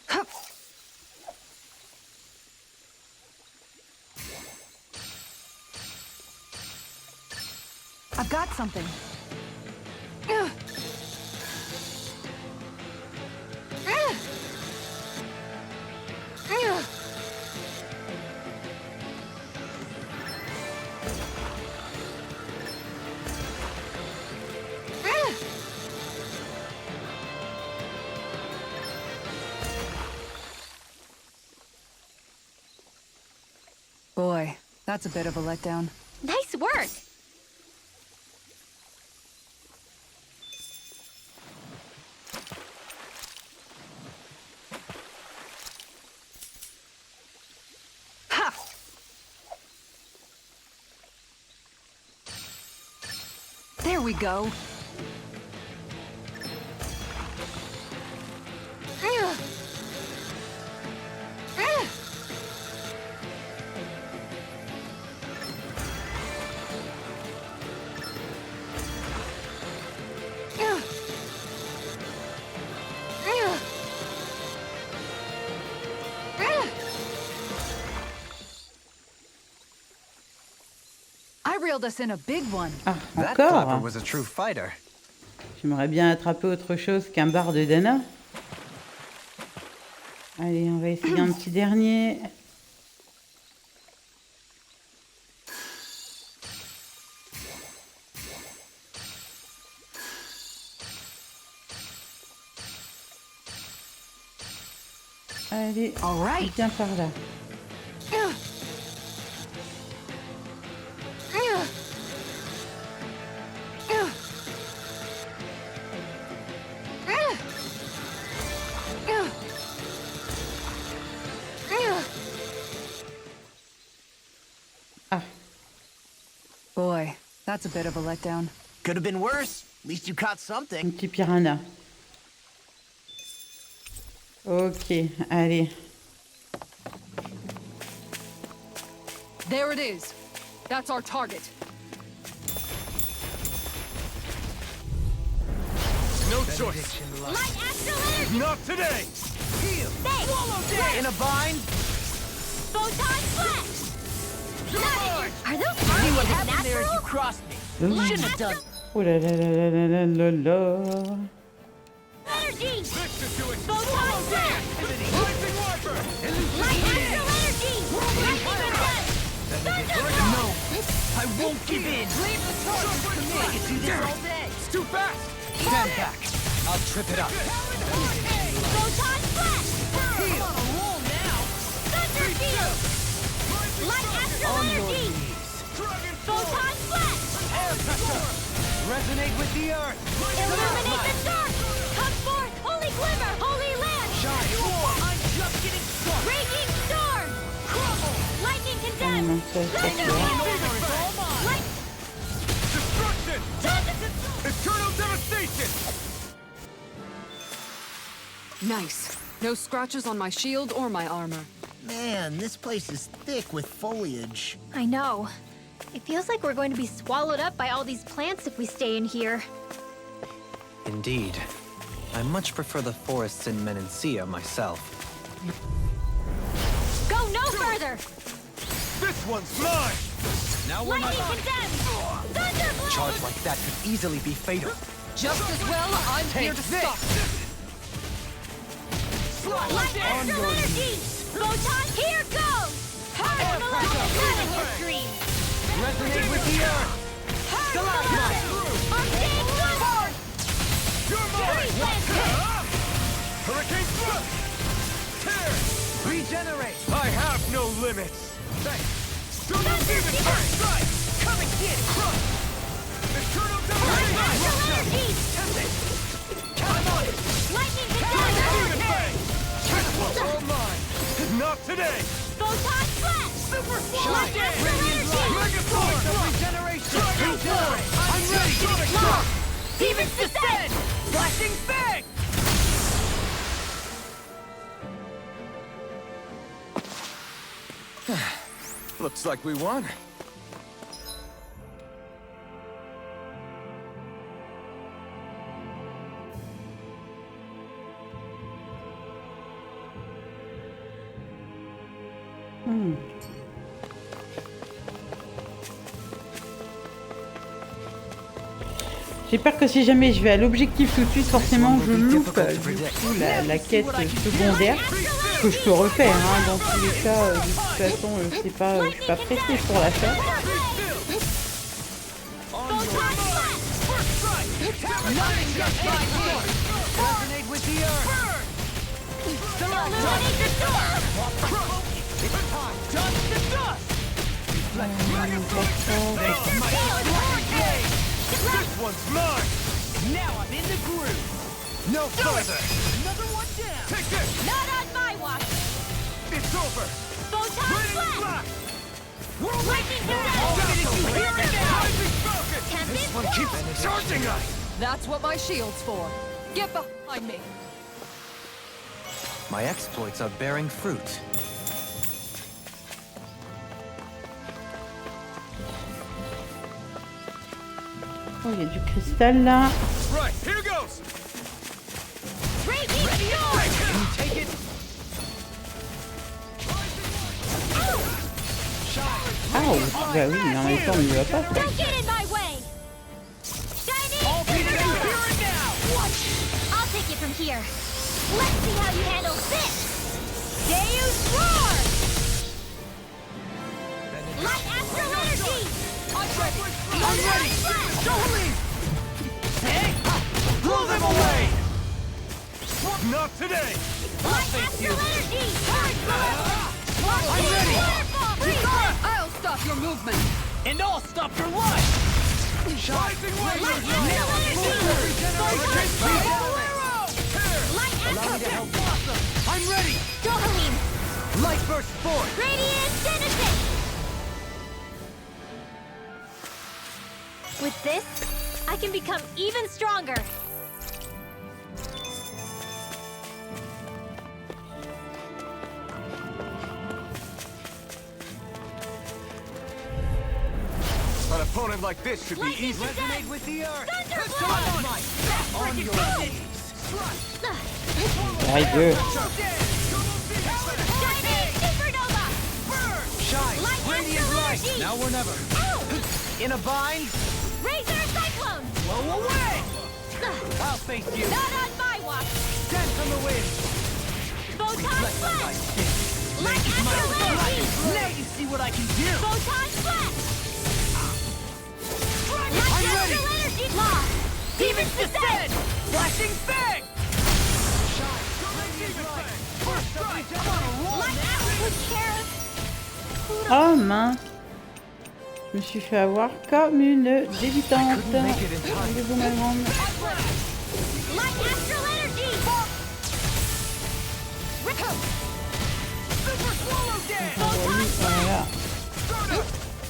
Hup. I've got something. Ugh. Ugh. Ugh. Ugh. Boy, that's a bit of a letdown. Nice work! Ha! There we go. Ugh. Ugh. Ugh. Ugh. Ugh. I reeled us in a big one. Ah, That encore. flapper was a true fighter. J'aimerais bien attraper autre chose qu'un bar de Dana. Allez, on va essayer un petit dernier. Allez, All right. viens par là. Ugh. Ugh. Ugh. Ugh. Ugh. Ugh. Ah, Boy, that's a bit of a letdown. Could have been worse. At least you caught un something. petit piranha. Ok, allez. There it is. That's our target. No choice. Light astral Not today. Stay! In a bind? Photon flash! Are those See what marbles happened there as you natural? crossed me. Oui. Shouldn't have done. Oh là là là là là là là là. Energy! This should do it. Photon blast! Rising Wiper! Light astral energy! Lightning condensed! Thunder No, I won't give in. Leave the charges to me. I can do this all day. It's too fast! Stand back. I'll trip it up. Photon blast! Heal. On a roll now. Thunder field! Light astral energy! Dragon Photon blast! Resonate with the earth. Illuminate the dark! Come forth, holy glimmer, holy land! I'm just getting started. Raging storm! Crumble. Lightning Oh condemned! non, ça, ça, Thunder ça. field! It's all mine. Light... Destruction! Eternal devastation! Nice. No scratches on my shield or my armor. Man, this place is thick with foliage. I know. It feels like we're going to be swallowed up by all these plants if we stay in here. Indeed. I much prefer the forests in Menancia myself. Go no further! This one's mine! Now we're Lightning not condemned! Thunderblast! Charge like that could easily be fatal. Just as well, I'm here to stop. Light astral energy! Photon, here goes! Power the lightning history! resonate with the earth. Arcane gun! You're mine! Hurricane thrust! Tear! Regenerate. I have no limits! Thanks! Thunder demon burst! Strike! Come and get it! Crush! Eternal Light devastation! astral energy! Come on! Lightning Demon condemned! fang! This one's all mine! Not today! Photon blast! Super Light astral energy! Megathor! Regeneration. Regenerate! I'm ready. Sonic Lock! shock! Demons descend! Flashing fang! Looks like we won. J'ai peur que si jamais je vais à l'objectif tout de suite, forcément je loupe du coup la quête secondaire que je peux refaire. Hein. Dans tous les cas, de toute façon, je suis pas pressée pour la faire. Resonate with the earth. Illuminate the door! This one's mine! Now I'm in the groove. No further! Another one down. Take this! Not on my watch! It's over! Photon Raining blast! blast! Lightning condemned! Rising falcon! Tempest One keeps charging us! That's what my shield's for. Get behind me. My exploits are bearing fruit. Oh, il y a du cristal là. Right, here goes! Raging storm! Take it. Ah, bah oui, mais en même temps, il ne va pas. Don't get in my way! Shining supernova! I'll take it from here. Let's see how you handle this! Deus Roar! Light astral energy! I'm ready! Don't leave! Blow them away! Not today! Light astral energy! I'm ready! I'll stop your movement. And I'll stop your life. Rising Light wave! astral energy! Light astral I'm ready. Dohalim! Light burst forth. Radiant Genesis! With this, I can become even stronger. An opponent like this should be Lightning easy. condemned! With the earth. Thunderblast! On your knees. Ouais, deux. Shining supernova! Shine. Light Radiant astral light. energy! Now or never. In a bind? Razor cyclone! Blow away! I'll face you. Not on my watch! Dance on the wind. Photon flash! Like astral energy! Now you see what I can do! Photon flash! Like I'm ready. astral energy! Law! Demon's descent! Flashing fang! First strike. I'm on a roll. Like astral cherub! Oh mince. Je me suis fait avoir comme une débutante. Rendez-vous, ma grande. Like astral energy! Super swallow dance. Voilà.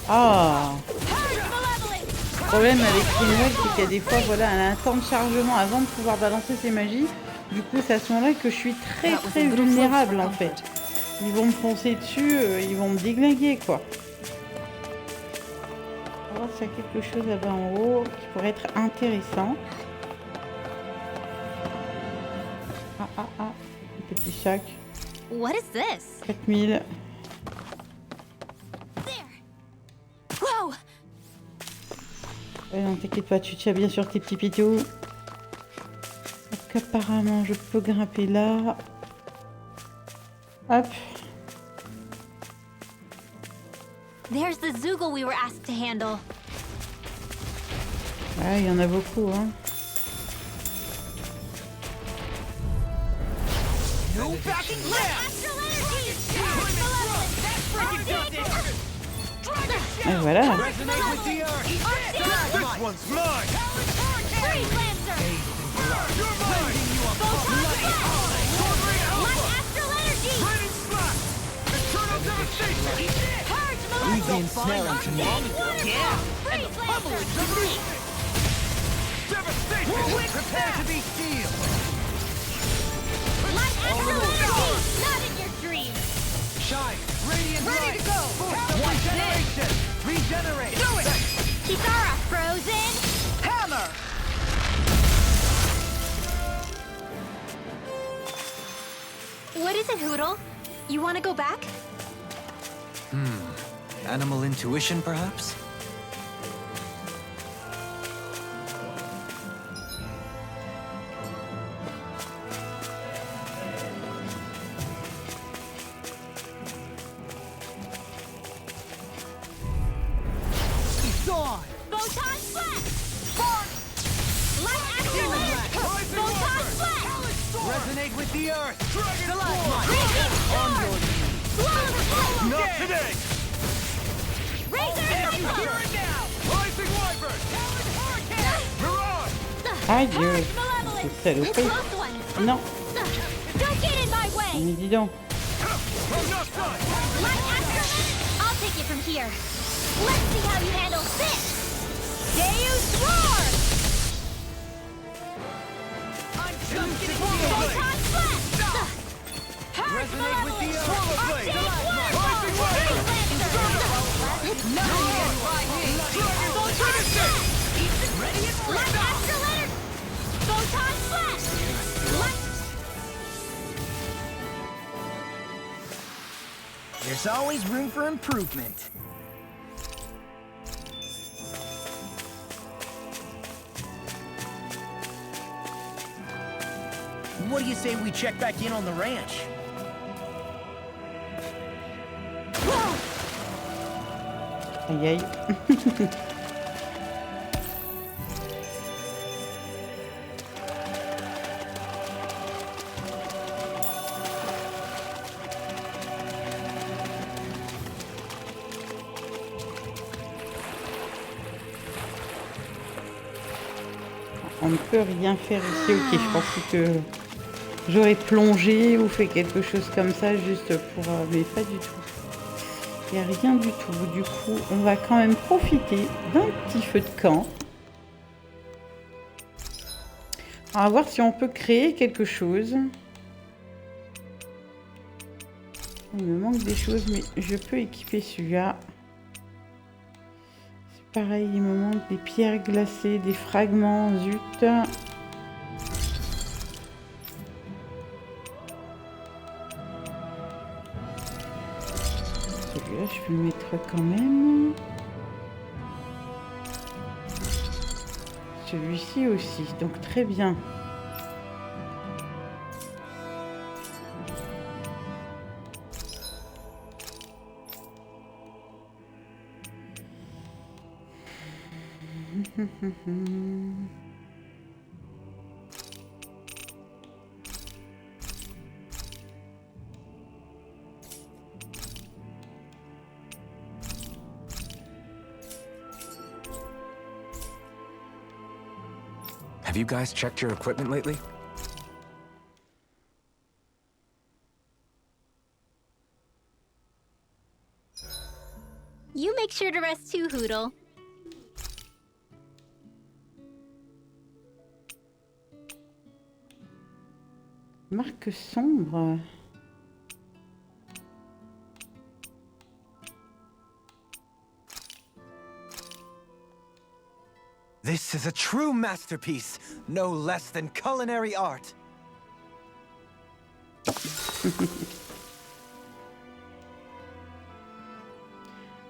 Ah. Purge malevolence! Le problème avec Greenwell, c'est qu'il y a des fois, voilà, elle a un temps de chargement avant de pouvoir balancer ses magies. Du coup, c'est à ce moment-là que je suis très vulnérable en fait. Ils vont me foncer dessus, ils vont me déglinguer quoi. On va voir s'il y a quelque chose là-bas en haut qui pourrait être intéressant. Ah ah ah, un petit sac. What is this? 4000. There! Whoa! Ouais, non, t'inquiète pas, tu tiens bien sur tes petits pitous. Donc apparemment, je peux grimper là. Hop. There's the Zoogle we were asked to handle. Ah, il y en a beaucoup, hein. No backing Like down! astral energy! Purge malevolence! Et voilà. Resonate with the earth. This one's mine. Freeze Lancer! You're mine. Photon flash! Like astral energy! Raining slap. Eternal devastation. Purge malevolence! ensnaring to me. Yeah! Freeze Lancer! Devastation. Prepare to be sealed. Like astral energy! Not in your dreams! Shine. Radiant ready to go. Regeneration. Regenerate. Do it. Kisara frozen! Hammer! What is it, Hoodle? You want to go back? Animal intuition, perhaps? Dawn! Photon flash! Light astral energy! Photon flash! Resonate with the earth. Dragon Raging storm! Swallow the flow! Not today. Razor cyclone! now. Rising wyvern. Mirage. Aïe, Purge c'est malevolence! salopé. Close one! Non, Don't get in my way! mais dis donc. I'm not done. Light astral energy! I'll take it from here. Let's see how you handle this! Deus Roar! Photon flash! Purge Resonate with the malevolence! earth. Swallow blade. Rising wyvern. Photon flash! Light astral energy! Photon flash! Light... There's always room for improvement. What do you say we check back in on the ranch? Aïe aïe. On ne peut rien faire ici. Ok, je pensais que j'aurais plongé ou fait quelque chose comme ça juste pour... mais pas du tout. Il n'y a rien du tout. Du coup, on va quand même profiter d'un petit feu de camp. On va voir si on peut créer quelque chose. Il me manque des choses, mais je peux équiper celui-là. C'est pareil, il me manque des pierres glacées, des fragments, zut. Celui-là, celui-là, je peux le mettre quand même. Celui-ci aussi, donc très bien. Have you guys checked your equipment lately? You make sure to rest too, Hoodle. Marque sombre. This is a true masterpiece, no less than culinary art.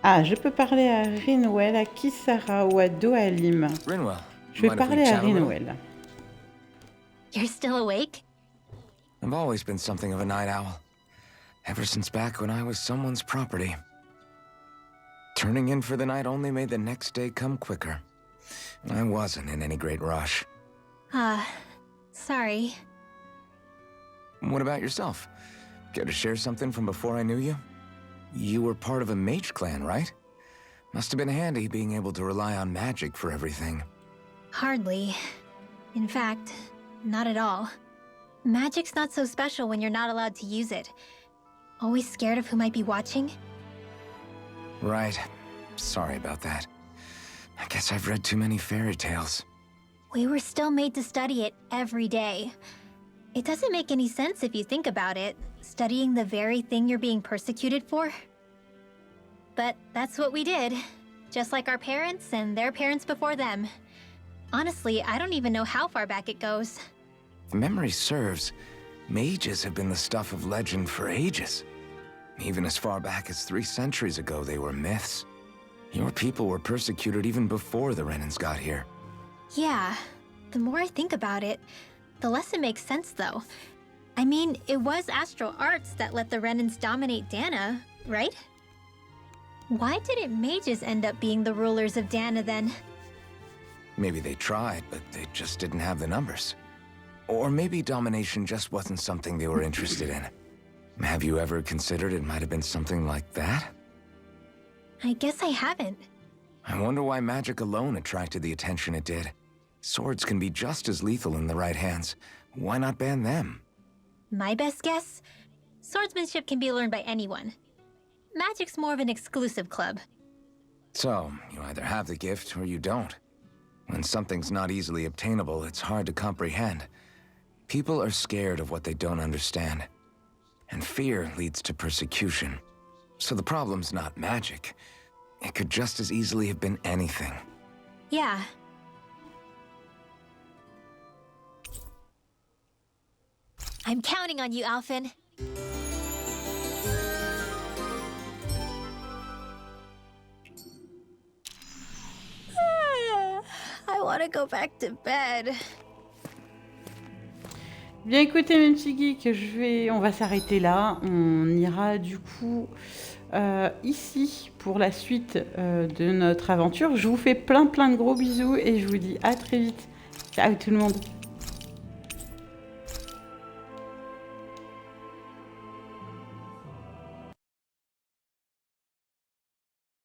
Ah, je peux parler à Rinwell, à Kisara ou à Dohalim. Rinwell, Je vais parler à Rinwell. You're still awake? I've always been something of a night owl. Ever since back when I was someone's property. Turning in for the night only made the next day come quicker. I wasn't in any great rush. Sorry. What about yourself? Care to share something from before I knew you? You were part of a mage clan, right? Must have been handy being able to rely on magic for everything. Hardly. In fact, not at all. Magic's not so special when you're not allowed to use it. Always scared of who might be watching? Right. Sorry about that. I guess I've read too many fairy tales. We were still made to study it every day. It doesn't make any sense if you think about it, studying the very thing you're being persecuted for. But that's what we did, just like our parents and their parents before them. Honestly, I don't even know how far back it goes. If memory serves, mages have been the stuff of legend for ages. Even as far back as 3 centuries ago, they were myths. Your people were persecuted even before the Renans got here. Yeah, the more I think about it, the less it makes sense though. I mean, it was astral arts that let the Renans dominate Dana, right? Why didn't mages end up being the rulers of Dana then? Maybe they tried, but they just didn't have the numbers. Or maybe domination just wasn't something they were interested in. Have you ever considered it might have been something like that? I guess I haven't. I wonder why magic alone attracted the attention it did. Swords can be just as lethal in the right hands. Why not ban them? My best guess? Swordsmanship can be learned by anyone. Magic's more of an exclusive club. So, you either have the gift or you don't. When something's not easily obtainable, it's hard to comprehend. People are scared of what they don't understand. And fear leads to persecution. So the problem's not magic. It could just as easily have been anything. Yeah. I'm counting on you, Alphen. I want to go back to bed. Bien écoutez mes petits geeks, on va s'arrêter là. On ira du coup ici pour la suite de notre aventure. Je vous fais plein de gros bisous et je vous dis à très vite. Ciao tout le monde.